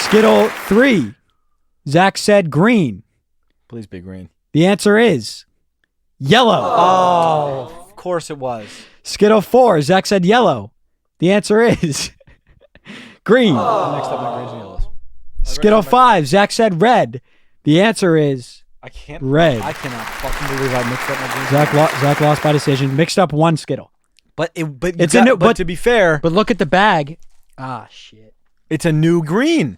Skittle 3, Zach said green. Please be green. The answer is yellow. Oh, of course it was. Skittle 4, Zach said yellow. The answer is green. I mixed up my greens and yellows. Skittle 5, Zach said red. The answer is I can't. red. I cannot fucking believe I mixed up my greens. Zach lost by decision. Mixed up 1 Skittle. But to be fair, But look at the bag. Ah, shit. it's a new green.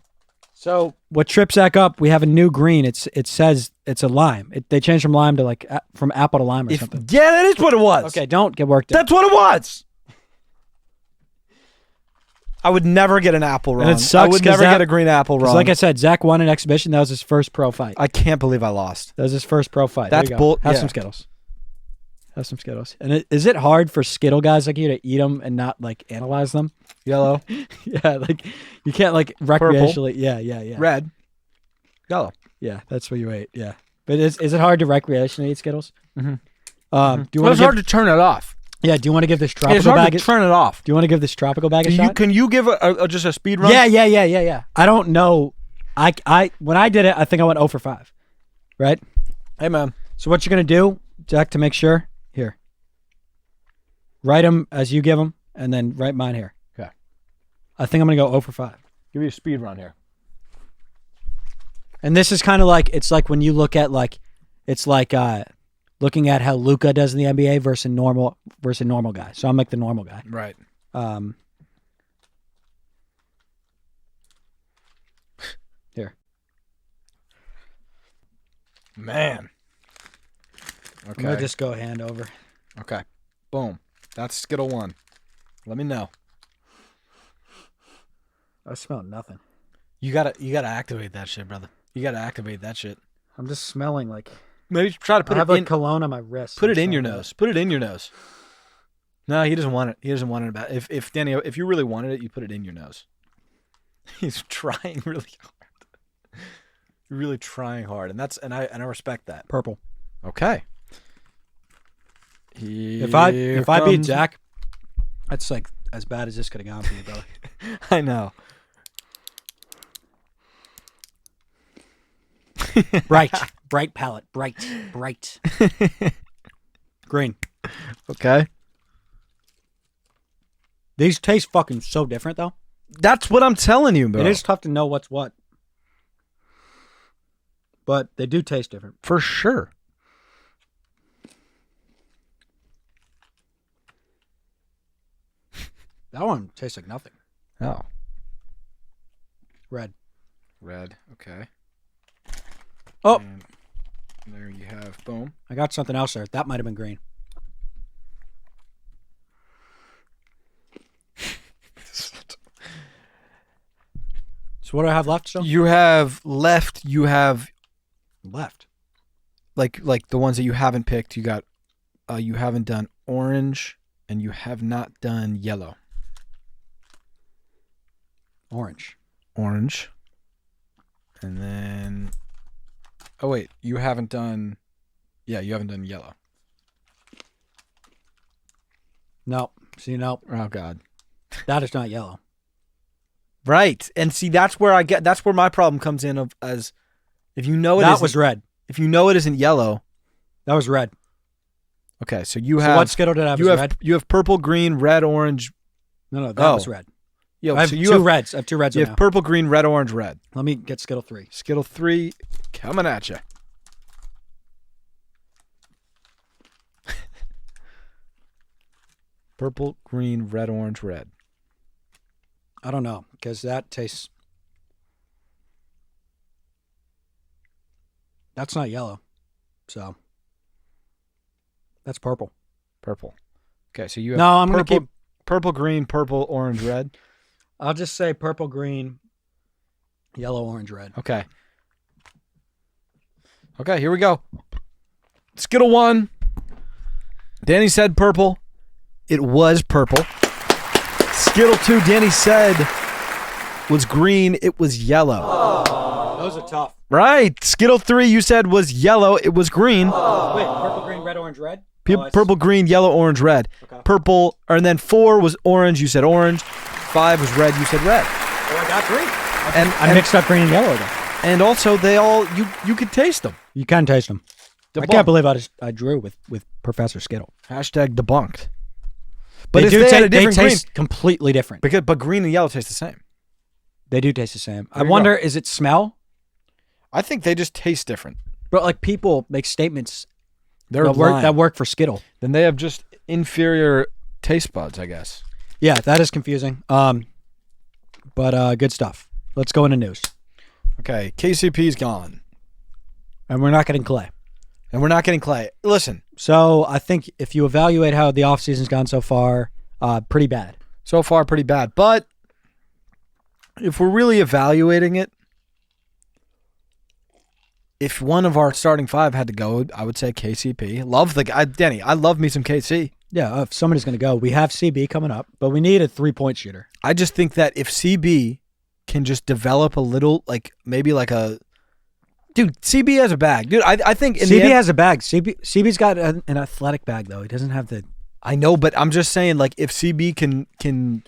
So what trips Zach up? We have a new green. It says it's a lime. They changed from lime to like from apple to lime or something. Yeah, that is what it was. Okay, don't get worked up. That's what it was. I would never get an apple wrong. And it sucks I would 'cause never get a green apple wrong. Like I said, Zach won an exhibition. That was his first pro fight. I can't believe I lost. That was his first pro fight. That's There you go. bull- Have yeah. some Skittles. Have some Skittles. And is it hard for Skittle guys like you to eat them and not like analyze them? Yellow, Yeah, like you can't like recreationally. Yeah. red, yellow. Yeah, that's what you ate. Yeah, but is it hard to recreationally eat Skittles? Mm-hmm. Do you want It's hard to turn it off. Yeah, do you want to give this It's tropical hard bag? to turn it off. Do you want to give this tropical bag a shot? Can you give just a speed run? Yeah. I don't know. I when I did it, I think I went 0 for 5. Right? Hey man. So what you're gonna do, Jack, to make sure, here. Write them as you give them, and then write mine here. Okay. I think I'm gonna go 0 for 5. Give you a speed run here. And this is kind of like it's like when you look at like it's like looking at how Luka does in the NBA versus normal guy. So I'm like the normal guy. Right. Here. Man. I'm Okay. gonna just go hand over. Okay. Boom. That's Skittle 1. Let me know. I smell nothing. You gotta activate that shit, brother. You gotta activate that shit. I'm just smelling like Maybe try to put I have it like in. cologne on my wrist. Put I'm it in your smelling nose. Put it in your nose. No, he doesn't want it. He doesn't want it about. If Danny, if you really wanted it, you put it in your nose. He's trying really hard. Really trying hard, and I respect that. Purple. Okay. If I beat Zach, that's like as bad as this could have gone for you, brother. I know. Bright palette, bright. Green. Okay. These taste fucking so different, though. That's what I'm telling you, bro. It is tough to know what's what. But they do taste different. For sure. That one tastes like nothing. Oh. Red. Okay. Oh. And there you have, boom. I got something else there. That might have been green. So what do I have left still? You have left, Left. like the ones that you haven't picked. You got, you haven't done orange, and you have not done yellow. Orange. And then, oh wait, you haven't done yellow. No. See, no. Oh God. That is not yellow. Right. And see, that's where my problem comes in as if you know That was red. If you know it isn't yellow. That was red. Okay, so you have. So what Skittle did I have? Red? You have purple, green, red, orange. No, that was red. Yeah, I have so two reds. I have two reds. You have purple, green, red, orange, red. Let me get Skittle 3. Skittle 3 coming at you. Purple, green, red, orange, red. I don't know, because that tastes... That's not yellow. So... That's purple. Purple. Okay, so you have I'm going to keep... Purple, green, purple, orange, red. I'll just say purple, green, yellow, orange, red. Okay. Okay, here we go. Skittle 1. Danny said purple. It was purple. Skittle 2, Danny said was green. It was yellow. Oh, those are tough. Right. Skittle 3, you said was yellow. It was green. Oh. Wait, purple, green, red, orange, red? Purple, green, yellow, orange, red. Okay. Purple, and then 4 was orange. You said orange. 5 was red. You said red. Oh, I got green. And I mixed up green and yellow though. And also, they all you could taste them. You can taste them. I can't believe I drew with Professor Skittle. Hashtag debunked. But they if do they had a different green, taste completely different. but green and yellow taste the same. They do taste the same. I There you wonder, go. is it smell? I think they just taste different. But like people make statements They're that work for Skittle. Then they have just inferior taste buds, I guess. Yeah, that is confusing. But good stuff. Let's go into news. Okay, KCP's gone. And we're not getting Clay. And we're not getting Clay. Listen, So I think if you evaluate how the offseason's gone so far, pretty bad. so far pretty bad. But if we're really evaluating it, if one of our starting 5 had to go, I would say KCP. Love the guy. Denny, I love me some KC. Yeah, if somebody's going to go, we have CB coming up, but we need a 3-point shooter. I just think that if CB can just develop a little, like maybe like a... Dude, CB has a bag. Dude, I think... CB has a bag. CB's got an athletic bag, though. He doesn't have the... I know, but I'm just saying, like, if CB can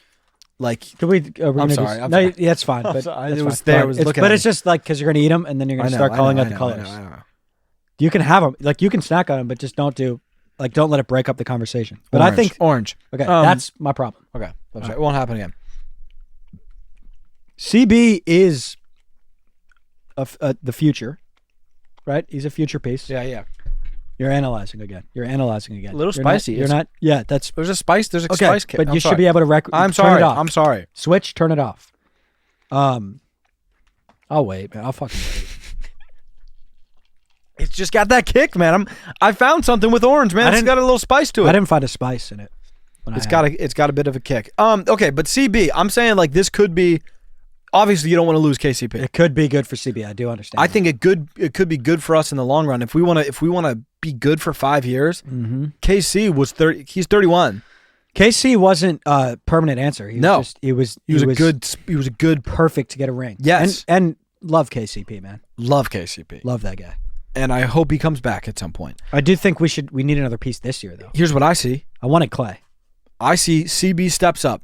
like... Can we, I'm sorry. no, yeah, that's fine. But it was there. I was looking but at it's just like because you're going to eat them and then you're going to start calling out the colors. I know. You can have them. Like, you can snack on them, but just don't let it break up the conversation. But Orange. I think... Orange. Okay, that's my problem. Okay. I'm sorry. It won't happen again. CB is the future, right? He's a future piece. Yeah. You're analyzing again. A little spicy. You're not. Yeah, that's There's a spice. There's a okay. spice kick. But you should be able to I'm turn sorry. it off. I'm sorry. Switch. Turn it off. I'll wait, man. I'll fucking wait. It's just got that kick, man. I found something with orange, man. It's got a little spice to it. I didn't find a spice in it. It's got a bit of a kick. Okay, but CB, I'm saying like this could be. Obviously, you don't want to lose KCP. It could be good for CB. I do understand. I think it could be good for us in the long run if we want to be good for 5 years. Mm-hmm. KC was 30. He's 31. KC wasn't a permanent answer. He was just, he was a good perfect to get a ring. Yes. And love KCP, man. Love KCP. Love that guy. And I hope he comes back at some point. I do think we need another piece this year, though. Here's what I see. I wanted Clay. I see CB steps up.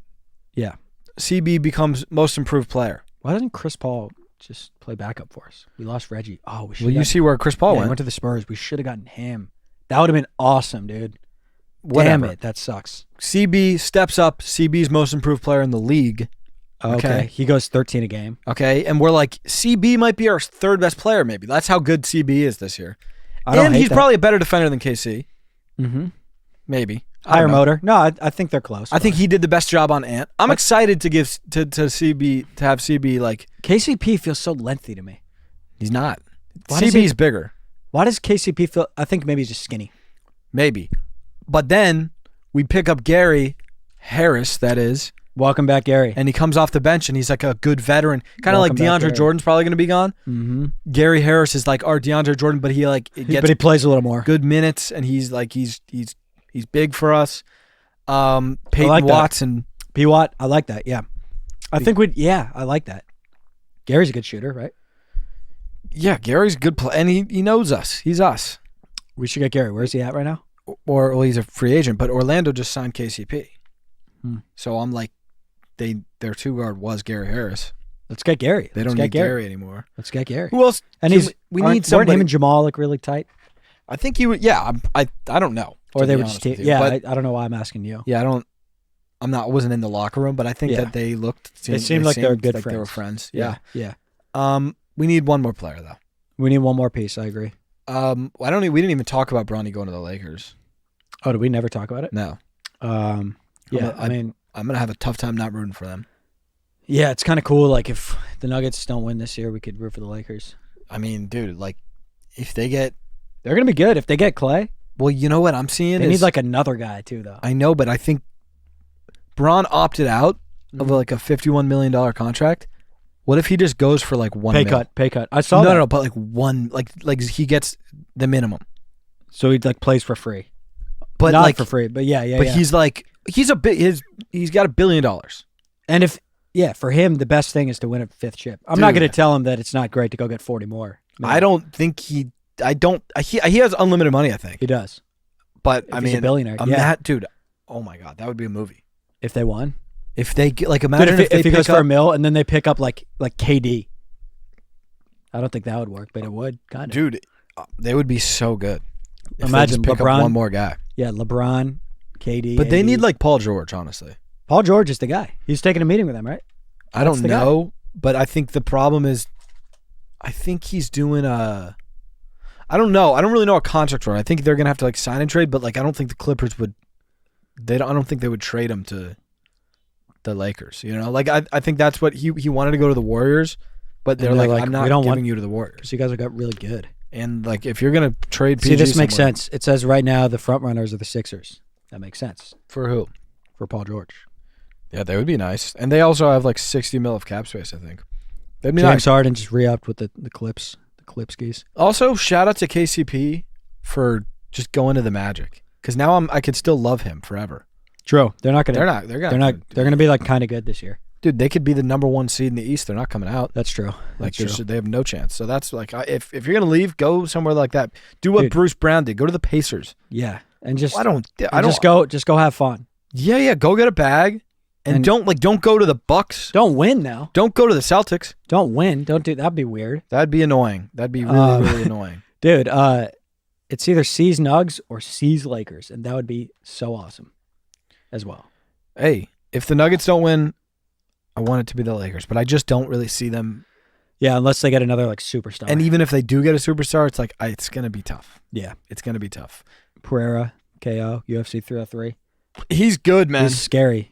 Yeah. CB becomes most improved player. Why doesn't Chris Paul just play backup for us? We lost Reggie. Oh, we should. Well, you see where Chris Paul he went. went to the Spurs. We should have gotten him. That would have been awesome, dude. Whatever. Damn it, that sucks. CB steps up. CB's most improved player in the league. Okay. He goes 13 a game. Okay, and we're like, CB might be our third best player, maybe. That's how good CB is this year. And he's probably a better defender than KC. Mm-hmm. Maybe. Higher motor. No, I think they're close. I think he did the best job on Ant. I'm excited to give to CB to have CB like KCP feels so lengthy to me. He's not. Why CB's bigger. Why does KCP feel? I think maybe he's just skinny. Maybe, but then we pick up Gary Harris. That is. Welcome back, Gary. And he comes off the bench and he's like a good veteran, kind of like DeAndre Jordan's probably going to be gone. Mm-hmm. Gary Harris is like our DeAndre Jordan, but he plays a little more good minutes and he's big for us. Peyton like Watson. P. Watt, I like that. Yeah. I like that. Gary's a good shooter, right? Yeah, Gary's a good player, and he knows us. He's us. We should get Gary. Where's he at right now? Well, he's a free agent, but Orlando just signed KCP. So I'm like, their 2 guard was Gary Harris. Let's get Gary. They don't need Gary anymore. Let's get Gary. Who else? And we need somebody. Weren't him and Jamal like really tight? I think he would. Yeah, I don't know. Or they were just. I don't know why I'm asking you. Yeah, I wasn't in the locker room, but I think that they looked. They seemed like they were good friends. They were friends. Yeah. We need one more player though. We need one more piece. I agree. We didn't even talk about Bronny going to the Lakers. Oh, did we never talk about it? No. Yeah, I'm gonna have a tough time not rooting for them. Yeah, it's kind of cool. Like if the Nuggets don't win this year, we could root for the Lakers. I mean, dude, like if they're gonna be good if they get Clay. Well, you know what I'm seeing? They need like another guy too, though. I know, but I think Bron opted out of like a $51 million contract. What if he just goes for like one pay cut? I saw that. No, but like one, like he gets the minimum. So he like plays for free, but not like for free. But yeah. But he's like he's got $1 billion. And for him, the best thing is to win a 5th chip. I'm not going to tell him that it's not great to go get 40 more. I don't think he has unlimited money. I think he does. But if he's a billionaire. Dude. Oh my God, that would be a movie. If they won. If they get like imagine if he goes for $1 million and then they pick up like KD. I don't think that would work, but it would kind of. Dude, they would be so good. Imagine pick LeBron, up one more guy. Yeah, LeBron, KD. But they need like Paul George, honestly. Paul George is the guy. He's taking a meeting with them, right? I don't know, but I think the problem is, I think he's doing a. I don't know. I don't really know a contract for. I think they're gonna have to like sign and trade, but like I don't think the Clippers would. I don't think they would trade him to the Lakers. You know, like I think that's what he wanted to go to the Warriors, but they're like, I'm not giving you to the Warriors because you guys have got really good. And like if you're gonna trade PG this makes sense. It says right now the front runners are the Sixers. That makes sense. For who? For Paul George. Yeah, they would be nice. And they also have like $60 million of cap space, I think. They'd be James Harden just re-upped with the Clips, the Clipskis. Also, shout out to KCP for just going to the Magic. Because now I could still love him forever. True. They're not gonna be like kind of good this year. Dude, they could be the #1 seed in the East. They're not coming out. That's true. Like they have no chance. So that's like if you're gonna leave, go somewhere like that. Do what Bruce Brown did. Go to the Pacers. Yeah, and just just go have fun. Yeah. Go get a bag, and don't go to the Bucks. Don't win now. Don't go to the Celtics. Don't win. Don't do that'd be weird. That'd be annoying. That'd be really annoying, dude. It's either C's Nugs or C's Lakers, and that would be so awesome, as well. Hey, if the Nuggets don't win, I want it to be the Lakers, but I just don't really see them. Yeah, unless they get another like superstar. And even if they do get a superstar, it's like it's gonna be tough. Yeah, it's gonna be tough. Pereira, KO, UFC 303. He's good, man. He's scary.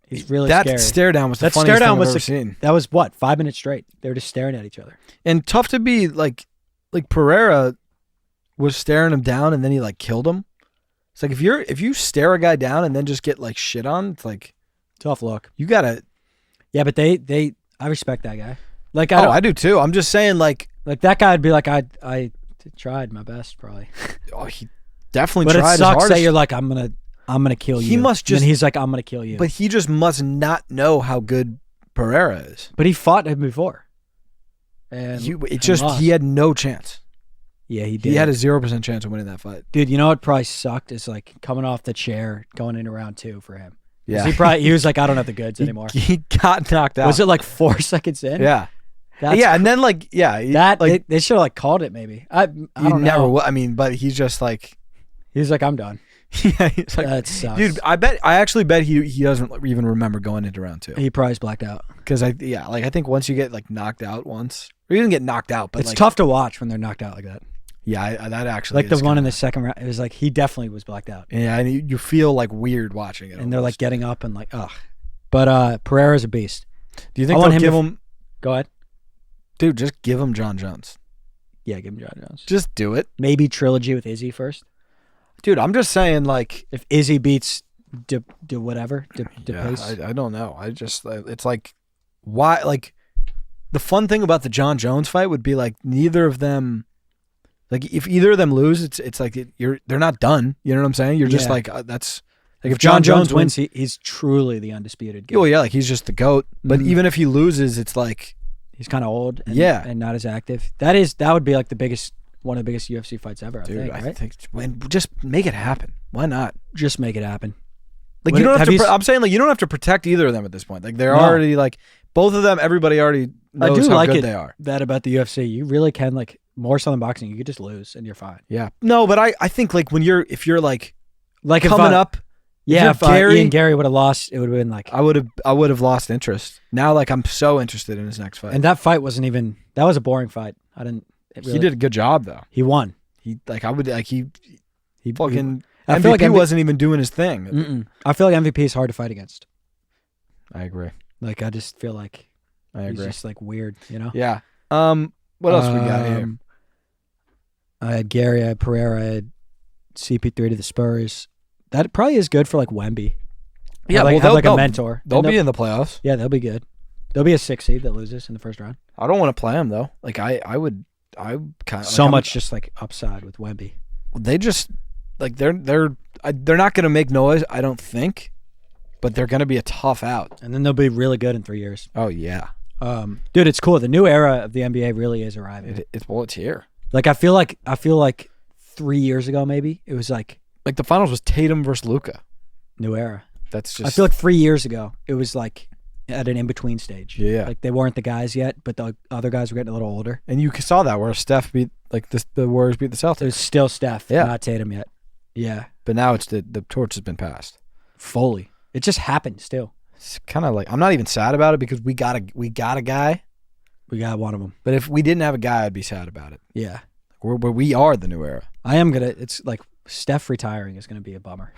He's really scary. That stare down was the funniest thing I've ever seen. That was what 5 minutes straight. They were just staring at each other. And tough to be like Pereira was staring him down, and then he like killed him. It's like if you stare a guy down and then just get like shit on, it's like tough look. You gotta. Yeah, but I respect that guy. Like I do too. I'm just saying like that guy would be like I tried my best probably. Oh, he definitely but tried. But it sucks that you're like I'm gonna I'm gonna kill you. He must just. And he's like, I'm gonna kill you. But he just must not know how good Pereira is. But he fought him before. And he had no chance. Yeah, he did. He had a 0% chance of winning that fight. Dude, you know what probably sucked is like coming off the chair going into round 2 for him. Yeah. He was like, I don't have the goods anymore. He got knocked out. Was it like 4 seconds in? Yeah. And then they should have like called it maybe. I don't know. I mean, but he's just like he's like, I'm done. Yeah, he's like, that sucks. Dude, I actually bet he doesn't even remember going into round 2. He probably blacked out. Because I think once you get like knocked out once, or you didn't get knocked out, but it's tough to watch when they're knocked out like that. Yeah, that actually like the one in the second round. It was like he definitely was blacked out. Yeah, and you feel like weird watching it. And they're like getting up and like, ugh. But Pereira's a beast. Do you think they'll give him? Go ahead, dude. Just give him John Jones. Yeah, give him John Jones. Just do it. Maybe trilogy with Izzy first. Dude, I'm just saying, like, if Izzy beats whatever, Pace. I don't know. It's like, why? Like, the fun thing about the John Jones fight would be like neither of them. Like if either of them lose, it's like they're not done. You know what I'm saying? You're just like that's like if John Jones wins, he's truly the undisputed GOAT. Oh yeah, like he's just the GOAT. But even if he loses, it's like he's kind of old. And not as active. That would be like one of the biggest UFC fights ever. Dude, I think just make it happen. Why not? Just make it happen. Like you don't have to. I'm saying like you don't have to protect either of them at this point. Like they're already like both of them. Everybody already knows how good they are. That about the UFC, you really can like. More so than boxing, you could just lose and you're fine. Yeah. No, but I think like if you're like coming up, if Gary would have lost, it would have been like I would have lost interest. Now like I'm so interested in his next fight. And that fight wasn't even that was a boring fight. He did a good job though. He won. He fucking I feel MVP like wasn't even doing his thing. I feel like MVP is hard to fight against. I agree. Like I just feel like he's just like weird, you know? Yeah. What else we got here? I had Gary, I had Pereira, I had CP3 to the Spurs. That probably is good for like Wemby. Yeah, have a mentor. They'll be in the playoffs. Yeah, they'll be good. They'll be a 6 seed that loses in the first round. I don't want to play them though. Like I kind of much just like upside with Wemby. They just like they're not going to make noise. I don't think, but they're going to be a tough out. And then they'll be really good in 3 years. Oh yeah, dude, it's cool. The new era of the NBA really is arriving. It's here. Like I feel like 3 years ago maybe it was like the finals was Tatum versus Luka. New era. That's just. I feel like 3 years ago it was like at an in between stage. Yeah. Like they weren't the guys yet, but the other guys were getting a little older. And you saw that where Steph beat the Warriors beat the Celtics. It was still Steph, not Tatum yet. Yeah. But now it's the torch has been passed. Fully. It just happened still. It's kind of like I'm not even sad about it because we got a guy. We got one of them. But if we didn't have a guy, I'd be sad about it. Yeah. We are the new era. I am going to, it's like Steph retiring is going to be a bummer.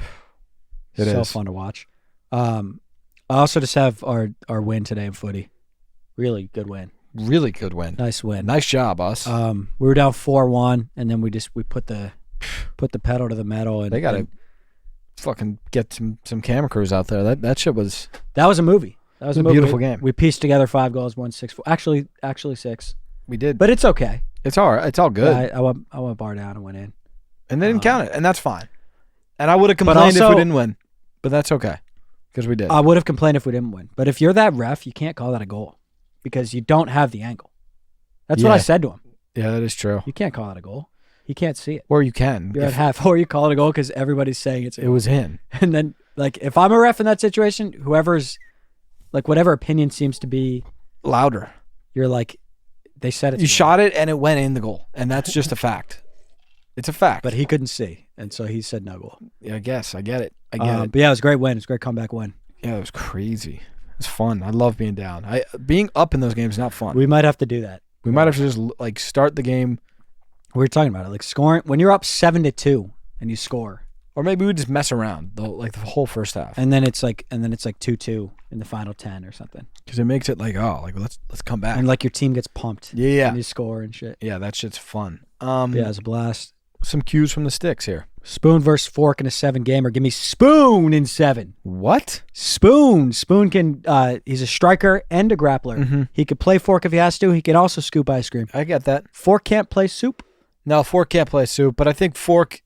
It's so fun to watch. I also just have our win today in footy. Really good win. Really good win. Nice win. Nice job, us. We were down 4-1, and then we put the pedal to the metal. And they got to fucking get some camera crews out there. That shit was. That was a movie. That was a beautiful game. We pieced together 5 goals, won 6-4. Actually 6. We did, but it's okay. It's all right. It's all good. Yeah, I went bar down and went in, and they didn't count it, and that's fine. And I would have complained if we didn't win, but that's okay because we did. I would have complained if we didn't win, but if you're that ref, you can't call that a goal because you don't have the angle. That's what I said to him. Yeah, that is true. You can't call it a goal. He can't see it. Or you can. You're at half, or you call it a goal because everybody's saying it was in. And then, like, if I'm a ref in that situation, whoever's, like, whatever opinion seems to be louder, you're like, they said it. You shot it and it went in the goal, and that's just a fact. It's a fact. But he couldn't see, and so he said no goal. Yeah, I guess. I get it. I get it. But yeah, it was a great win. It was a great comeback win. Yeah, it was crazy. It's fun. I love being down. Being up in those games is not fun. We might have to do that. We might have to just like start the game. We were talking about it, like scoring when you're up 7-2 and you score, or maybe we just mess around the whole first half, and then it's like 2-2 in the final 10 or something. Because it makes it like let's come back, and like your team gets pumped. Yeah, and you score and shit. Yeah, that shit's fun. Yeah, it was a blast. Some cues from the sticks here. Spoon versus Fork in a 7-gamer. Give me Spoon in 7. What? Spoon can. He's a striker and a grappler. Mm-hmm. He could play Fork if he has to. He could also scoop ice cream. I get that. Fork can't play soup. No, Fork can't play soup, but I think Fork.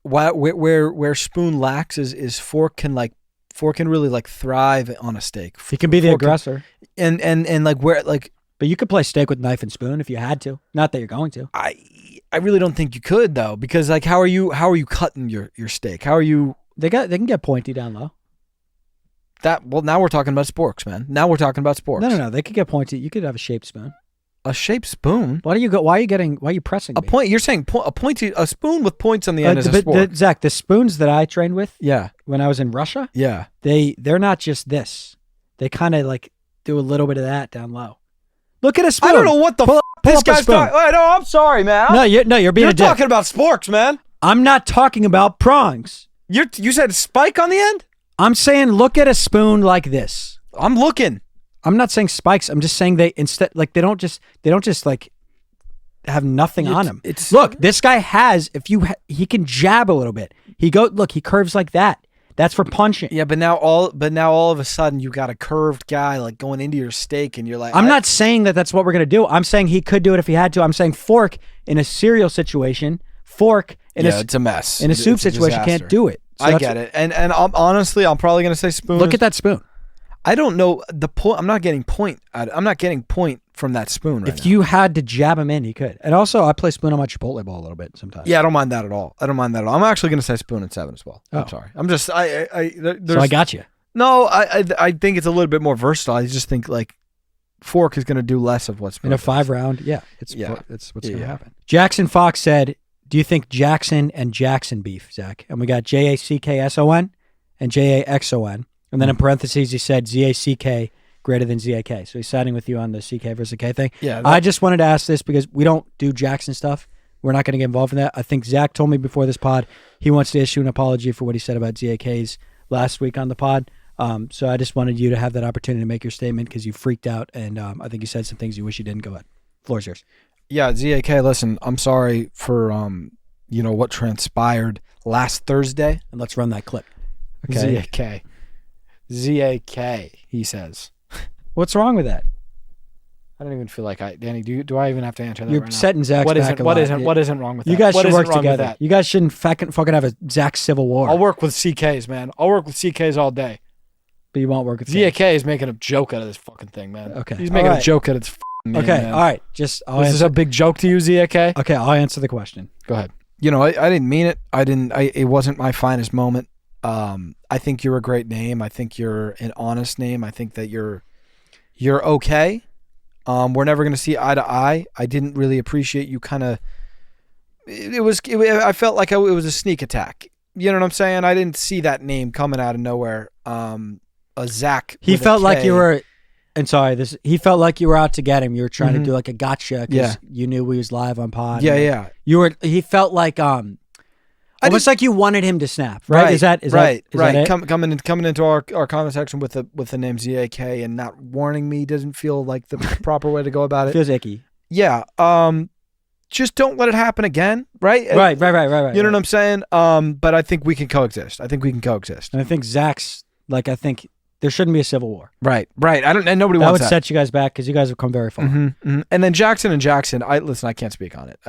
where Spoon lacks is Fork can really like thrive on a steak. He can be the aggressor. And like where like. But you could play steak with knife and spoon if you had to. Not that you're going to. I really don't think you could though, because like how are you cutting your steak? How are you? They can get pointy down low. Now we're talking about sporks, man. Now we're talking about sporks. No. They could get pointy. You could have a shaped spoon. A shaped spoon? Why are you pressing me? A point? You're saying a spoon with points on the end is a spork. Zach, the spoons that I trained with, yeah, when I was in Russia, yeah, they're not just this. They kind of like do a little bit of that down low. Look at a spoon. I don't know what the this guy's talking. No, I'm sorry, man. You're being You're a dick. talking about sporks, man. I'm not talking about prongs. You said spike on the end? I'm saying look at a spoon like this. I'm looking. I'm not saying spikes. I'm just saying they don't just like have nothing on them. Look, this guy has he can jab a little bit. He curves like that. That's for punching. Yeah, but now all of a sudden you got a curved guy like going into your steak, and you're like, I'm not saying that that's what we're gonna do. I'm saying he could do it if he had to. I'm saying Fork in a cereal situation, it's a mess. In a soup situation, can't do it. So I get it. And honestly, I'm probably gonna say spoon. Look at that spoon. I don't know the point. I'm not getting point from that spoon right now. If you had to jab him in, he could. And also, I play spoon on my Chipotle bowl a little bit sometimes. Yeah, I don't mind that at all. I'm actually going to say spoon at 7 as well. Oh. I'm sorry. I'm just so I got you. No, I think it's a little bit more versatile. I just think like Fork is going to do less of what spoon in a does. 5-round. Yeah, it's what's going to happen. Jackson Fox said, "Do you think Jackson and Jackson beef, Zach?" And we got JACKSON and JAXON. And then in parentheses, he said ZACK greater than ZAK. So he's siding with you on the CK versus K thing. Yeah. I just wanted to ask this because we don't do Jackson stuff. We're not going to get involved in that. I think Zach told me before this pod he wants to issue an apology for what he said about ZAKs last week on the pod. So I just wanted you to have that opportunity to make your statement because you freaked out. And I think you said some things you wish you didn't. Go ahead. Floor's yours. Yeah, ZAK, listen, I'm sorry for what transpired last Thursday. And let's run that clip. Okay. ZAK, he says. What's wrong with that? I don't even feel like Danny, do I even have to answer that You're right now? setting Zach's What back what isn't wrong with that? You guys What should isn't work wrong with together. that? You guys shouldn't fucking have a Zach civil war. I'll work with CKs, man. I'll work with CKs all day. But you won't work with ZAK is making a joke out of this fucking thing, man. Okay. He's making a joke out of this fucking name, Okay, man. all right. Is this a big joke to you, ZAK? Okay, I'll answer the question. Go ahead. I didn't mean it. It wasn't my finest moment. I think you're a great name. I think you're an honest name. I think that you're okay. We're never going to see eye to eye. I didn't really appreciate you kind of I felt like it was a sneak attack. You know what I'm saying? I didn't see that name coming out of nowhere. A Zach. He felt like you were he felt like you were out to get him. You were trying to do like a gotcha because you knew we was live on pod. Yeah. He felt like almost like you wanted him to snap, right? Is that right? That it? Coming into our comment section with the name ZAK and not warning me doesn't feel like the proper way to go about it. Feels icky. Yeah. Just don't let it happen again, right? Right. You know what I'm saying? But I think we can coexist. And I think Zach's I think there shouldn't be a civil war. Right. And nobody wants that. That would set you guys back because you guys have come very far. And then Jackson, I can't speak on it.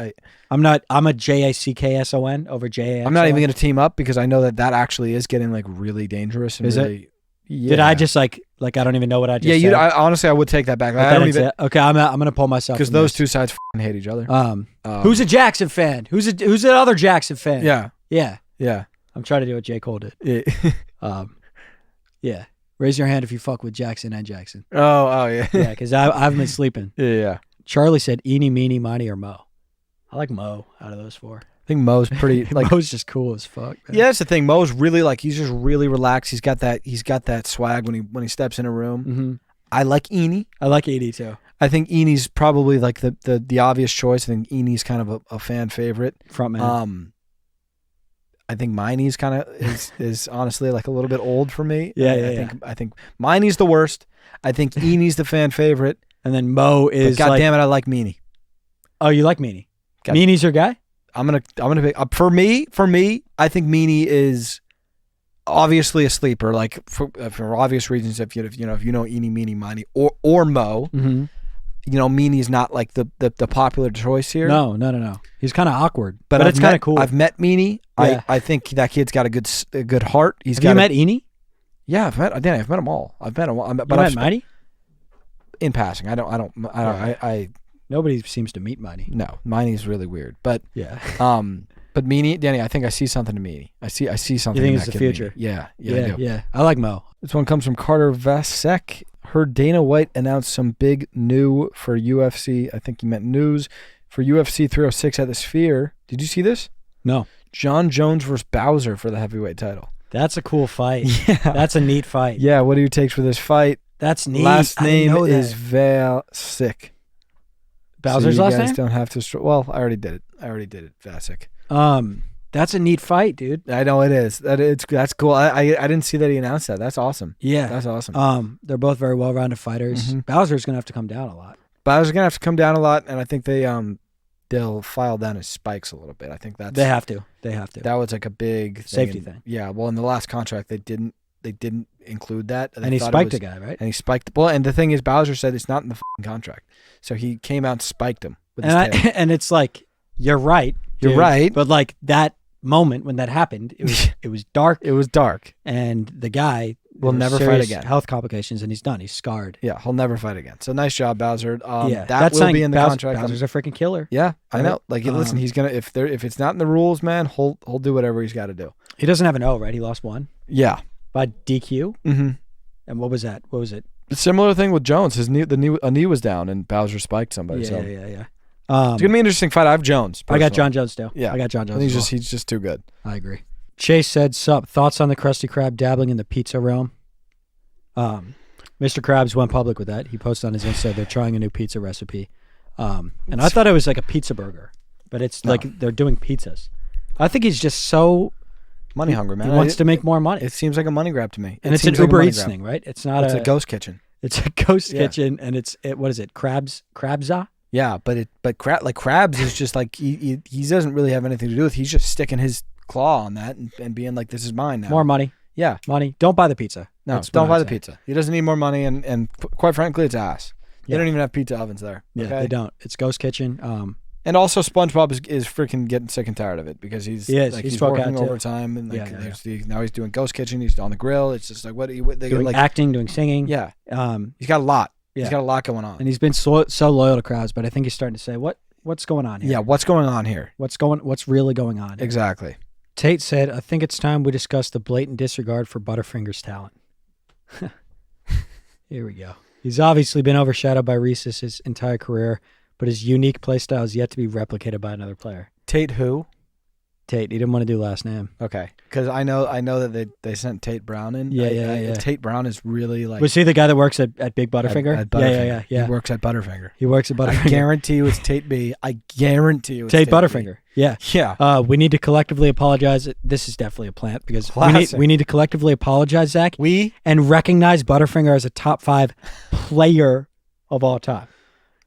I'm a JACKSON over JAXON. I'm not even going to team up because I know that actually is getting really dangerous. And is really, it? Yeah. Did I just I don't even know what I just said? Honestly, I would take that back. I don't even. Okay, I'm going to pull myself because those two sides hate each other. Who's a Jackson fan? Who's the other Jackson fan? Yeah. I'm trying to do what J. Cole did. Yeah. Yeah. Raise your hand if you fuck with Jackson and Jackson. Oh yeah. Yeah, because I've been sleeping. Yeah. Charlie said eeny, meeny, miny, or Mo. I like Mo out of those four. I think Mo's pretty Mo's just cool as fuck. Man. Yeah, that's the thing. Mo's really he's just really relaxed. He's got that swag when he steps in a room. Mm-hmm. I like Eeny. I like Edie too. I think Eeny's probably the obvious choice. I think Eeny's kind of a fan favorite. Frontman. I think Miney's kind of is honestly a little bit old for me. I think Miney's the worst. I think Eeny's the fan favorite, and then Mo is. But God damn it, I like Meanie. Oh, you like Meanie? Meanie's your guy? I'm gonna pick for me. I think Meanie is obviously a sleeper. For obvious reasons, if you know Eeny, Meanie, Miney, or Mo. Mm-hmm. Meany's not like the popular choice here. No. He's kind of awkward, but I've it's kind of cool. I've met Meany. Yeah. I think that kid's got a good heart. Have you met Eni? Yeah, I've met them all. I've met them all. But I've met Mighty? In passing. I Nobody seems to meet Mighty. No, Mighty's really weird. But yeah. But Meany, Danny, I think I see something in Meany. I see something. You think in it's that the kid future? Yeah, I do. Yeah. I like Mo. This one comes from Carter Vasek. Heard Dana White announced some big new for UFC. I think he meant news for UFC 306 at the Sphere. Did you see this? No. John Jones versus Bowser for the heavyweight title. That's a cool fight. Yeah. That's a neat fight. Yeah, what are your takes for this fight? That's neat. Last name is Vasek. Bowser's so you last guys name? Don't have to. Well, I already did it. Vasek. That's a neat fight, dude. I know it is. That's cool. I didn't see that he announced that. That's awesome. Yeah, that's awesome. They're both very well-rounded fighters. Mm-hmm. Bowser's gonna have to come down a lot. And I think they'll file down his spikes a little bit. I think they have to. That was like a big safety thing. Yeah. Well, in the last contract, they didn't include that. And he spiked a guy, right? And he spiked. Well, and the thing is, Bowser said it's not in the contract, so he came out and spiked him with his tail. And it's like, you're right. You're right. But like that moment when that happened, it was dark. It was dark. And the guy will never fight again. Health complications, and he's done. He's scarred. Yeah, he'll never fight again. So nice job, Bowser. That will be in the contract. Bowser's a freaking killer. Yeah, I know. Like, listen, he's gonna if it's not in the rules, man, he'll do whatever he's got to do. He doesn't have an O, right? He lost one. Yeah, by DQ. Mm-hmm. And what was that? What was it? A similar thing with Jones. A knee was down, and Bowser spiked somebody. Yeah. It's gonna be an interesting fight. I have Jones. Personally. I got John Jones still. Yeah, I got John Jones. He's just too good. I agree. Chase said, "Sup? Thoughts on the Krusty Krab dabbling in the pizza realm?" Mr. Krabs went public with that. He posted on his Insta they're trying a new pizza recipe, and I thought it was like a pizza burger, but it's like they're doing pizzas. I think he's just so money hungry, man. He wants to make more money. It seems like a money grab to me. And it's an Uber Eats thing, right? It's not. It's a ghost kitchen. It's a ghost kitchen, and what is it? Krabza? Yeah, but Krabs is just like he doesn't really have anything to do with. He's just sticking his claw on that and being like, this is mine now. More money. Yeah, money. Don't buy the pizza. No, don't buy the pizza. He doesn't need more money, and quite frankly, it's ass. They don't even have pizza ovens there. Yeah, okay? They don't. It's ghost kitchen. And also, SpongeBob is freaking getting sick and tired of it because he's working overtime and now he's doing ghost kitchen. He's on the grill. It's just like they doing acting, doing singing. Yeah, he's got a lot. Yeah. He's got a lot going on, and he's been so loyal to crowds. But I think he's starting to say, what's going on here? Yeah, what's going on here? What's really going on here? Exactly. Tate said, "I think it's time we discuss the blatant disregard for Butterfinger's talent." Here we go. He's obviously been overshadowed by Reese's his entire career, but his unique play style is yet to be replicated by another player. Tate who? Tate. He didn't want to do last name. Okay, because I know that they sent Tate Brown in. Yeah. Tate Brown is really like. Was he the guy that works at Big Butterfinger? At Butterfinger. Yeah. He works at Butterfinger. I guarantee you it's Tate B. I guarantee you it's Tate Butterfinger. B. Yeah. We need to collectively apologize. This is definitely a plant because we need to collectively apologize, Zach. And recognize Butterfinger as a top 5 player of all time.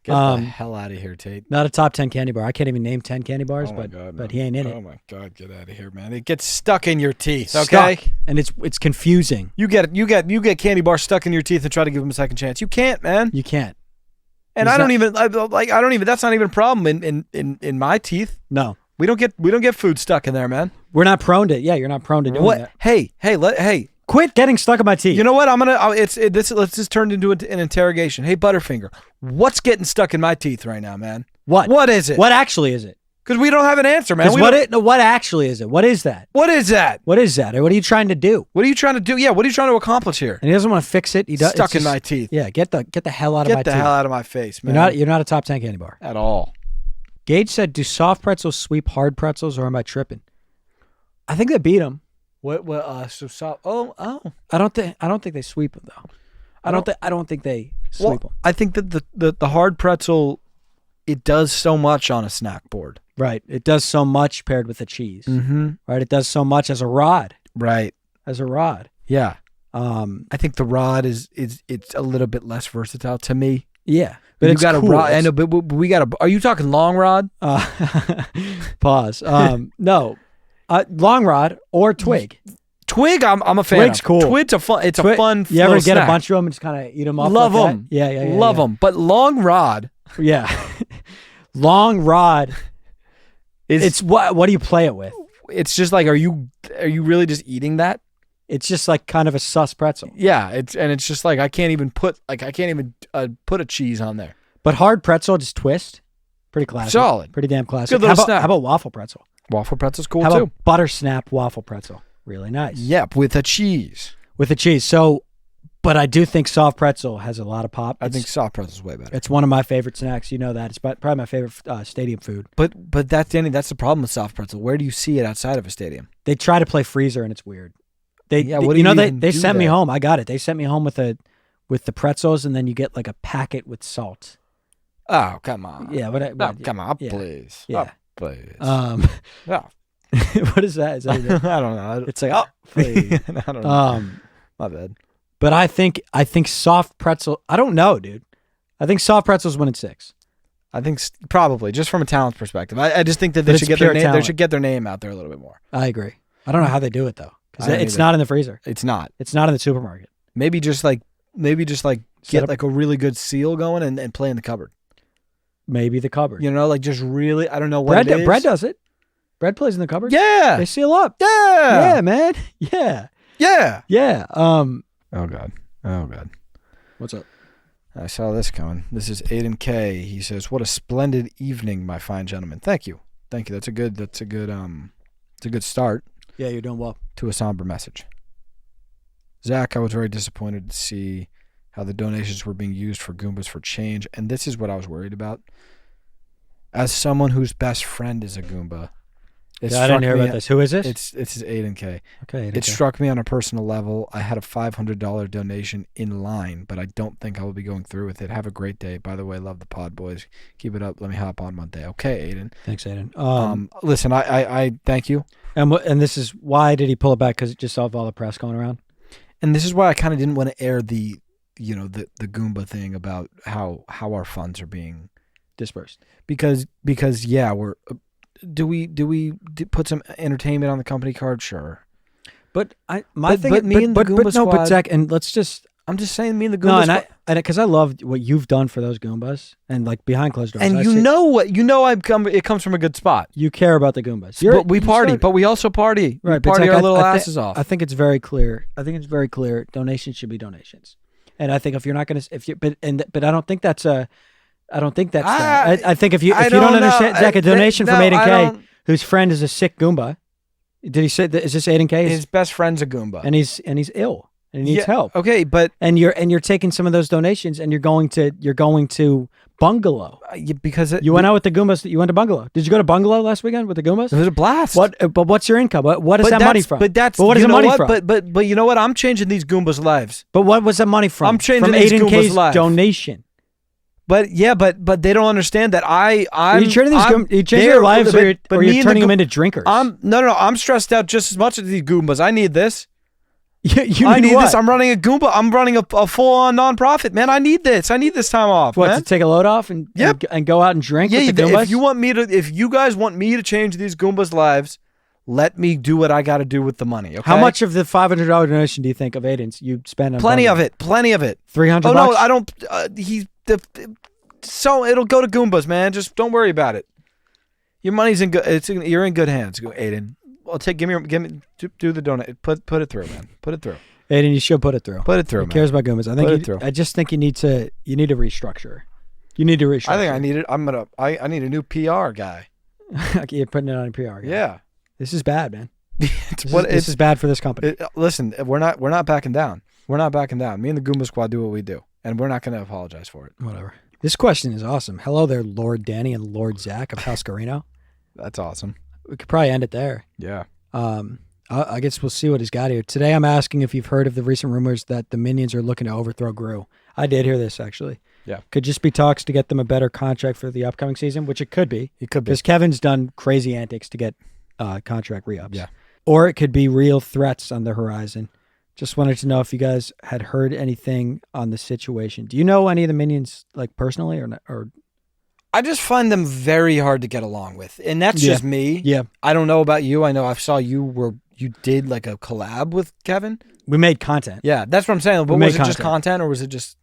Get the hell out of here, Tate. Not a top 10 candy bar. I can't even name 10 candy bars, but he ain't in it. Oh my God, get out of here, man. It gets stuck in your teeth, okay? Stuck, and it's confusing. You get candy bars stuck in your teeth and try to give them a second chance. You can't, man. You can't. And I don't even that's not even a problem in my teeth. No. We don't get food stuck in there, man. We're not prone to. Yeah, you're not prone to doing that. Hey. Quit getting stuck in my teeth. You know what? Let's just turn into an interrogation. Hey, Butterfinger, what's getting stuck in my teeth right now, man? What is it? What actually is it? Because we don't have an answer, man. What actually is it? What is that? What is that? What is that? What are you trying to do? What are you trying to do? Yeah, what are you trying to accomplish here? And he doesn't want to fix it. He does stuck in my teeth. Yeah, get the hell out of my teeth. Get the hell out of my face, man. You're not a top 10 candy bar at all. Gage said, "Do soft pretzels sweep hard pretzels, or am I tripping?" I think they beat them. So soft? Oh. I don't think they sweep them though. I don't think they sweep them. I think that the hard pretzel, it does so much on a snack board. Right. It does so much paired with the cheese. Mm-hmm. Right. It does so much as a rod. Right. As a rod. Yeah. I think the rod is a little bit less versatile to me. Yeah. But you got cool. A rod. I know, but we got a. Are you talking long rod? Pause. No. Long rod or twig. Twig, I'm a fan. Twig's of. cool. Twig's a fun. It's a fun. You ever get snack. a bunch of them and just kind of eat them up? Love like them. Yeah, Love them. But long rod. Yeah, long rod. It's what do you play it with? It's just like, are you really just eating that? It's just like kind of a sus pretzel. Yeah, it's just like I can't even put a cheese on there. But hard pretzel, just twist. Pretty classic. Solid. Pretty damn classic. Good little snack. How about waffle pretzel? Waffle pretzel's cool How too. about butter snap waffle pretzel? Really nice. Yep, with a cheese. With a cheese. So, but I do think soft pretzel has a lot of pop. I think soft pretzel's way better. It's one of my favorite snacks. You know that. It's probably my favorite stadium food. But that's Danny. That's the problem with soft pretzel. Where do you see it outside of a stadium? They try to play freezer and it's weird. They sent me home. I got it. They sent me home with the pretzels and then you get like a packet with salt. Oh, come on. Yeah, come on, yeah. please. Yeah. Oh, please. Oh. What is that? Is that I don't know. It's like, oh, please. I don't know. My bad. But I think soft pretzel. I don't know, dude. I think soft pretzels win in 6. I think probably just from a talent perspective. I just think that they should get their name. They should get their name out there a little bit more. I agree. I don't know how they do it though, because it's either. not in the freezer. It's not. It's not in the supermarket. Maybe just like get like a really good seal going and play in the cupboard. Maybe the cupboard. You know, like just really. I don't know what it is. Bread does it. Bread plays in the cupboard. Yeah. They seal up. Yeah. Yeah, man. Yeah. Yeah. Yeah. Oh God. What's up? I saw this coming. This is Aiden K. He says, "What a splendid evening, my fine gentlemen." Thank you. That's a good start. Yeah, you're doing well. To a somber message. Zach, I was very disappointed to see how the donations were being used for Goombas for change, and this is what I was worried about. As someone whose best friend is a Goomba, I didn't hear about this. Who is this? It's Aiden K. Okay. It struck me on a personal level. I had a $500 donation in line, but I don't think I will be going through with it. Have a great day. By the way, love the pod, boys. Keep it up. Let me hop on Monday. Okay, Aiden. Thanks, Aiden. Listen, I thank you. And this is why did he pull it back? Because it just saw all the press going around. And this is why I kind of didn't want to air the Goomba thing about how our funds are being dispersed. Because yeah, we're. Do we put some entertainment on the company card? Sure. But me and the Goomba squad. But Zach, and let's just. I'm just saying, me and the Goomba squad. And because I love what you've done for those Goombas, and like behind closed doors. And it comes from a good spot. You care about the Goombas. But we party, but we also party. Right, we party our little asses off. I think it's very clear. Donations should be donations, and I think if you're not going to, but I don't think that's a. I don't think that's that. I think if you don't understand, Zach, a donation from Aiden K, whose friend is a sick Goomba. Did he say that? Is this Aiden K? His best friend's a Goomba, and he's ill and he needs help. Okay, but you're taking some of those donations and you're going to Bungalow because you went out with the Goombas. You went to Bungalow. Did you go to Bungalow last weekend with the Goombas? It was a blast. But what's your income? What is that money from? But what is the money from? But you know what? I'm changing these Goombas' lives. But what was that money from? I'm changing from these Aiden Goombas' K's lives. donation. But they don't understand that are you changing their lives, or you're turning them into drinkers? No. I'm stressed out just as much as these Goombas. I need this. I need this. I'm running a Goomba. I'm running a full-on nonprofit, man. I need this. I need this time off. What, man? to take a load off and go out and drink with the Goombas? If you guys want me to change these Goombas' lives, let me do what I got to do with the money. Okay? How much of the $500 donation do you think of Aiden's you spend on? Plenty of it. $300. Oh no, I don't. So it'll go to Goombas, man. Just don't worry about it. Your money's in good. You're in good hands, Aiden. I'll give me. Do the donate. Put it through, man. Put it through. Aiden, you should put it through. Put it through. Who cares about Goombas? I just think you need to restructure. You need to restructure. I think I need it. I need a new PR guy. You're putting it on a PR guy. Yeah. This is bad, man. This is bad for this company. Listen, we're not backing down. We're not backing down. Me and the Goomba squad do what we do, and we're not going to apologize for it. Whatever. This question is awesome. Hello there, Lord Danny and Lord Zach of House Carino. That's awesome. We could probably end it there. Yeah. I guess we'll see what he's got here. Today I'm asking if you've heard of the recent rumors that the Minions are looking to overthrow Gru. I did hear this, actually. Yeah. Could just be talks to get them a better contract for the upcoming season, which it could be. It could be. Because Kevin's done crazy antics to get contract re-ups. Yeah. Or it could be real threats on the horizon. Just wanted to know if you guys had heard anything on the situation. Do you know any of the Minions, like, personally or not, or? I just find them very hard to get along with, and that's just me. Yeah. I don't know about you. I know I saw you You did like a collab with Kevin? We made content. Yeah, that's what I'm saying. But was it just content or was it just?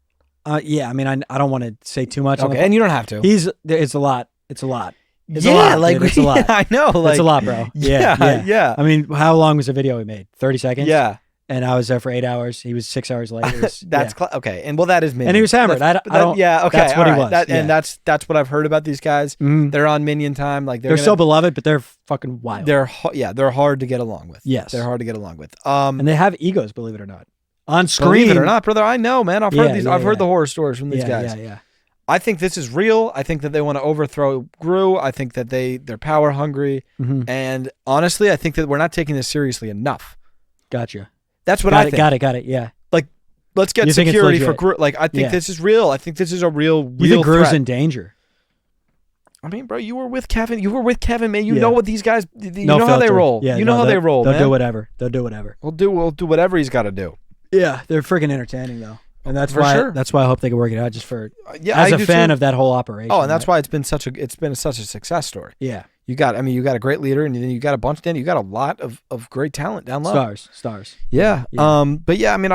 Yeah, I mean, I don't want to say too much. Okay, and you don't have to. It's a lot. It's a lot. It's yeah, a lot, like dude. It's a lot. I know. Like, it's a lot, bro. Yeah. I mean, how long was the video we made? 30 seconds? Yeah. And I was there for 8 hours. He was 6 hours late. That's okay. And well, that is Minion. And he was hammered. I don't. Yeah. Okay. That's what he was. And that's what I've heard about these guys. Mm-hmm. They're on Minion time. Like they're so beloved, but they're fucking wild. They're hard to get along with. Yes, they're hard to get along with. And they have egos, believe it or not. On screen, believe it or not, brother. I know, man. I've heard these. I've heard the horror stories from these guys. Yeah. I think this is real. I think that they want to overthrow Gru. I think that they're power hungry. Mm-hmm. And honestly, I think that we're not taking this seriously enough. Gotcha. That's what I think. Got it. Yeah. Like, let's get security for Gru. Like, I think this is real. I think this is a real you think Gru's threat. in danger? I mean, bro, you were with Kevin, man. You know what these guys. You No know filter. how they roll. Yeah, you know how they roll. They'll man. do whatever. We'll do whatever he's got to do. Yeah, they're freaking entertaining though, and that's For why. sure. That's why I hope they can work it out. Just for yeah, as I a fan too. of that whole operation. Oh, and that's why it's been such a success story. Yeah. You got a great leader, and then you got a bunch. Then you got a lot of great talent down low. Stars. Yeah. But yeah, I mean,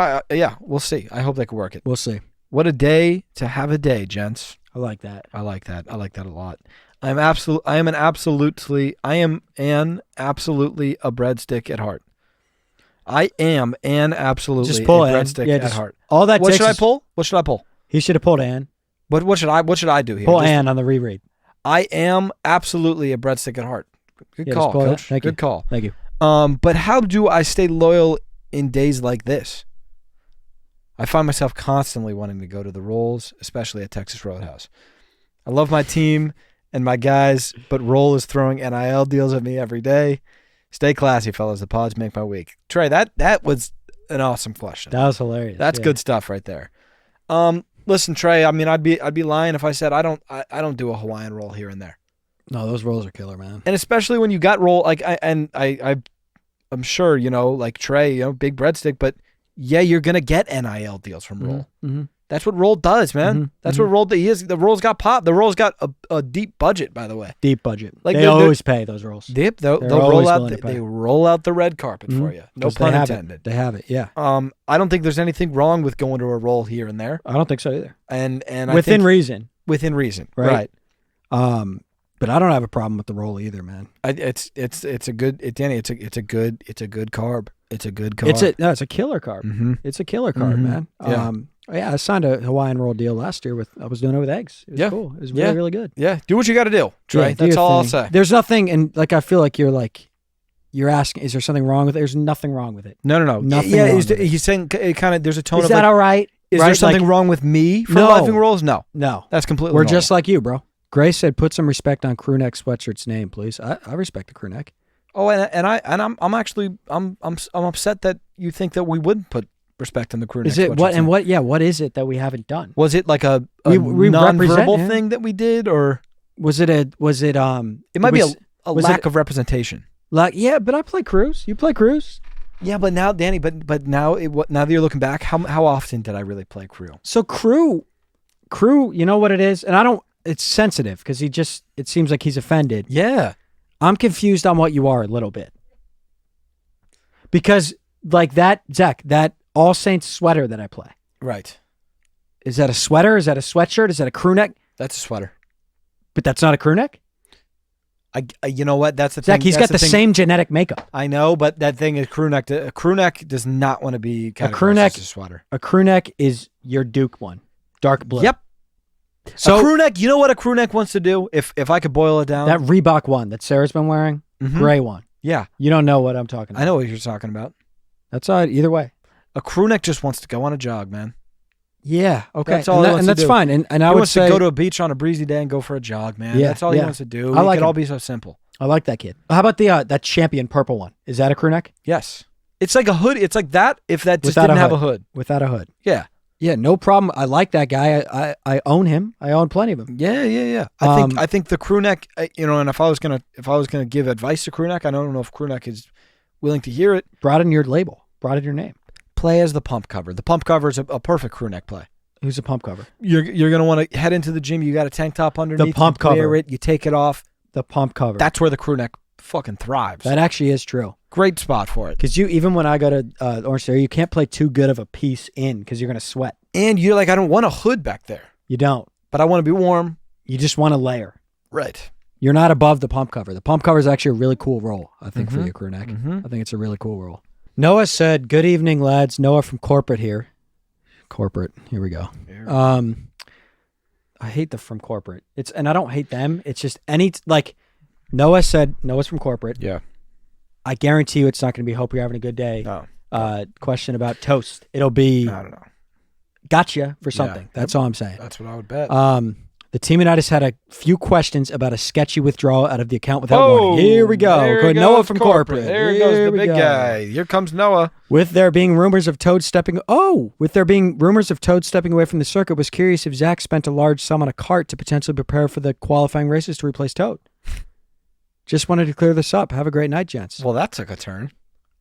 we'll see. I hope they can work it. We'll see. What a day to have a day, gents. I like that. I like that a lot. I am an absolutely a breadstick at heart. I am an absolutely just pull a breadstick at heart. All that. What should I pull? What should I pull? He should have pulled Ann. What should I do here? Pull Ann on the reread. I am absolutely a breadstick at heart. Good call, Coach. Good call. Thank you. But how do I stay loyal in days like this? I find myself constantly wanting to go to the Rolls, especially at Texas Roadhouse. I love my team and my guys, but Roll is throwing NIL deals at me every day. Stay classy, fellas. The pods make my week. Trey, that was an awesome question. That was hilarious. That's good stuff right there. Listen, Trey. I mean, I'd be lying if I said I don't do a Hawaiian roll here and there. No, those rolls are killer, man. And especially when you got roll like I'm sure like Trey, big breadstick, but yeah, you're gonna get NIL deals from Roll. Mm-hmm. That's what Roll does, man. Mm-hmm. That's what Roll does. The Roll's got pop. The Roll's got a deep budget, by the way. Deep budget. Like they always pay those rolls. They'll roll out. They roll out the red carpet for you. No pun intended. They have it. Yeah. I don't think there's anything wrong with going to a Roll here and there. I don't think so either. And within reason. Within reason, right? But I don't have a problem with the roll either, man. It's a good Danny. It's a good carb. It's a good carb. It's a killer carb. Mm-hmm. It's a killer carb, man. Yeah. I signed a Hawaiian roll deal last year I was doing it with eggs. It was cool. It was really, really good. Yeah. Do what you got to do, Trey. Yeah, that's all I'll say. There's nothing, and I feel like you're asking, is there something wrong with it? There's nothing wrong with it. No. Nothing yeah, wrong he's saying kind of. There's a tone is of that all right? Is there something wrong with me for lifing rolls? No, that's completely. We're normal. just like you, bro. Grace said, "Put some respect on crewneck sweatshirt's name, please." I respect the crewneck. Oh, I'm actually upset that you think that we wouldn't put respect on the crewneck. Is it what and what? Yeah, what is it that we haven't done? Was it like a we non-verbal thing that we did, or was it? It might be a lack of representation. Like but I play crews. You play crews. Yeah, but now, Danny, but now that you're looking back, how often did I really play crew? So crew, you know what it is, and I don't. It's sensitive because it seems like he's offended. Yeah. I'm confused on what you are a little bit. Because like that, Zach, that All Saints sweater that I play. Right. Is that a sweater? Is that a sweatshirt? Is that a crew neck? That's a sweater. But that's not a crew neck? You know what? That's the Zach, thing. he's got the same genetic makeup. I know, but that thing is crew neck. A crew neck does not want to be categorized as a sweater. A crew neck is your Duke one. Dark blue. Yep. So a crew neck, you know what a crew neck wants to do? If I could boil it down. That Reebok one that Sarah's been wearing, gray one. Yeah. You don't know what I'm talking about. I know what you're talking about. That's all right, either way. A crew neck just wants to go on a jog, man. Yeah, okay. That's all he wants to do. Fine. And I would say he wants to go to a beach on a breezy day and go for a jog, man. Yeah, that's all he wants to do. I like it all be so simple. I like that kid. How about the that champion purple one? Is that a crew neck? Yes. It's like a hood. It's like that if that just Without didn't have a hood. Without a hood. Yeah. Yeah, no problem. I like that guy. I own him. I own plenty of them. Yeah. I think the crew neck, and if I was gonna give advice to crew neck, I don't know if crew neck is willing to hear it. Broaden your label. Broaden your name. Play as the pump cover. The pump cover is a perfect crew neck play. Who's a pump cover? You're gonna want to head into the gym. You got a tank top underneath. The pump cover. Wear it. You take it off. The pump cover. That's where the crew neck fucking thrives. That actually is true. Great spot for it. Because even when I go to Orange Theory, you can't play too good of a piece in because you're going to sweat. And you're like, I don't want a hood back there. You don't. But I want to be warm. You just want a layer. Right. You're not above the pump cover. The pump cover is actually a really cool roll, I think, for your crew neck. I think it's a really cool roll. Noah said, good evening, lads. Noah from corporate here. Corporate. Here we go. I hate the from corporate. And I don't hate them. It's just Noah said, Noah's from corporate. Yeah. I guarantee you it's not going to be hope you're having a good day. No. Question about toast. It'll be I don't know. Gotcha for something. Yeah. That's all I'm saying. That's what I would bet. The team and I just had a few questions about a sketchy withdrawal out of the account without warning. Here we go. Noah from corporate. There goes the big guy. Here comes Noah. With there being rumors of Toad stepping away from the circuit, was curious if Zach spent a large sum on a cart to potentially prepare for the qualifying races to replace Toad. Just wanted to clear this up. Have a great night, gents. Well, that took a turn.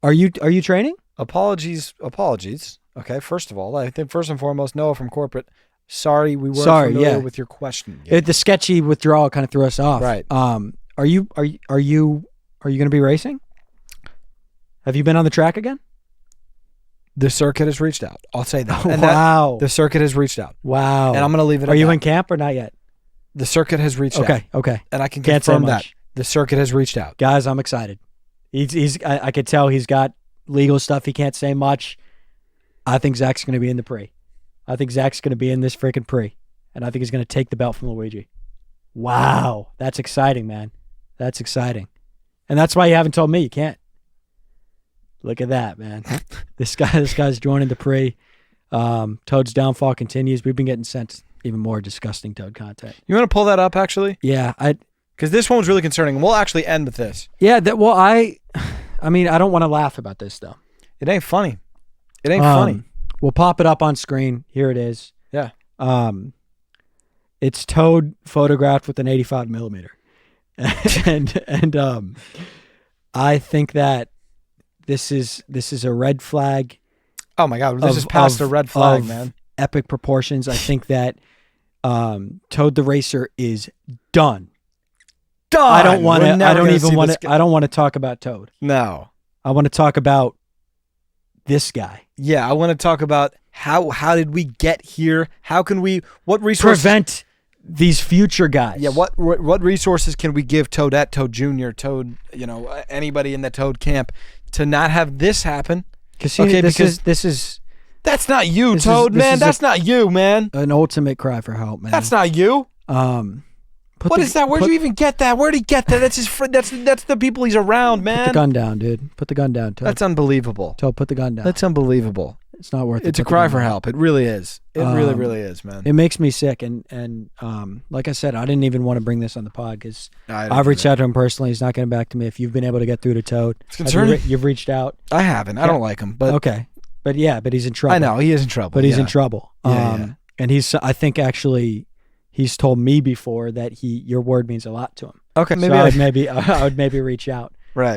Are you training? Apologies. Okay, first of all, I think first and foremost, Noah from corporate. Sorry, we weren't familiar with your question. The sketchy withdrawal kind of threw us off. Right. Are you going to be racing? Have you been on the track again? The circuit has reached out. I'll say that. Wow. The circuit has reached out. Wow. And I'm going to leave it at Are you that. in camp or not yet? The circuit has reached out. Okay. And I can Can't say confirm that. much. The circuit has reached out. Guys, I'm excited. I could tell he's got legal stuff. He can't say much. I think Zach's going to be in the pre. I think Zach's going to be in this freaking pre. And I think he's going to take the belt from Luigi. Wow. That's exciting, man. That's exciting. And that's why you haven't told me you can't. Look at that, man. This guy's joining the pre. Toad's downfall continues. We've been getting sent even more disgusting Toad content. You want to pull that up, actually? Yeah. Because this one was really concerning. We'll actually end with this. Yeah. I don't want to laugh about this, though. It ain't funny. It ain't funny. We'll pop it up on screen. Here it is. Yeah. It's Toad photographed with an 85 millimeter. and I think that this is a red flag. Oh my God. This is past a red flag, man. Epic proportions. I think that Toad the Racer is done. I don't want to talk about Toad. No. I want to talk about this guy. Yeah, I want to talk about how did we get here? How can we what resources prevent these future guys? Yeah, what resources can we give Toadette, Toad Jr., Toad, anybody in the Toad camp to not have this happen? Because that's not you, Toad, man. That's not you, man. An ultimate cry for help, man. That's not you. What is that? Where'd you even get that? Where'd he get that? That's his friend. That's the people he's around, man. Put the gun down, dude. Put the gun down, Toad. That's unbelievable. Toad, put the gun down. That's unbelievable. It's not worth it. It's a cry for help. It really is. It really, really is, man. It makes me sick. And like I said, I didn't even want to bring this on the pod because I've reached out to him personally. He's not getting back to me. If you've been able to get through to Toad, it's concerning. You've reached out. I haven't. I don't like him. But okay. But he's in trouble. I know. He is in trouble. But he's in trouble. Yeah. And I think actually, he's told me before that your word means a lot to him. Okay, maybe I would maybe reach out. Right.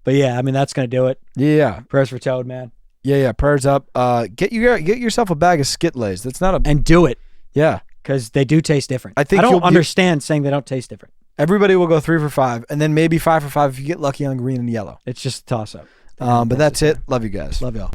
But yeah, that's gonna do it. Yeah. Prayers for Toad, man. Yeah. Prayers up. Get yourself a bag of Skittles. That's not and do it. Yeah. Because they do taste different. I don't understand saying they don't taste different. Everybody will go 3 for 5, and then maybe 5 for 5 if you get lucky on green and yellow. It's just a toss up. But that's it. Love you guys. Love y'all.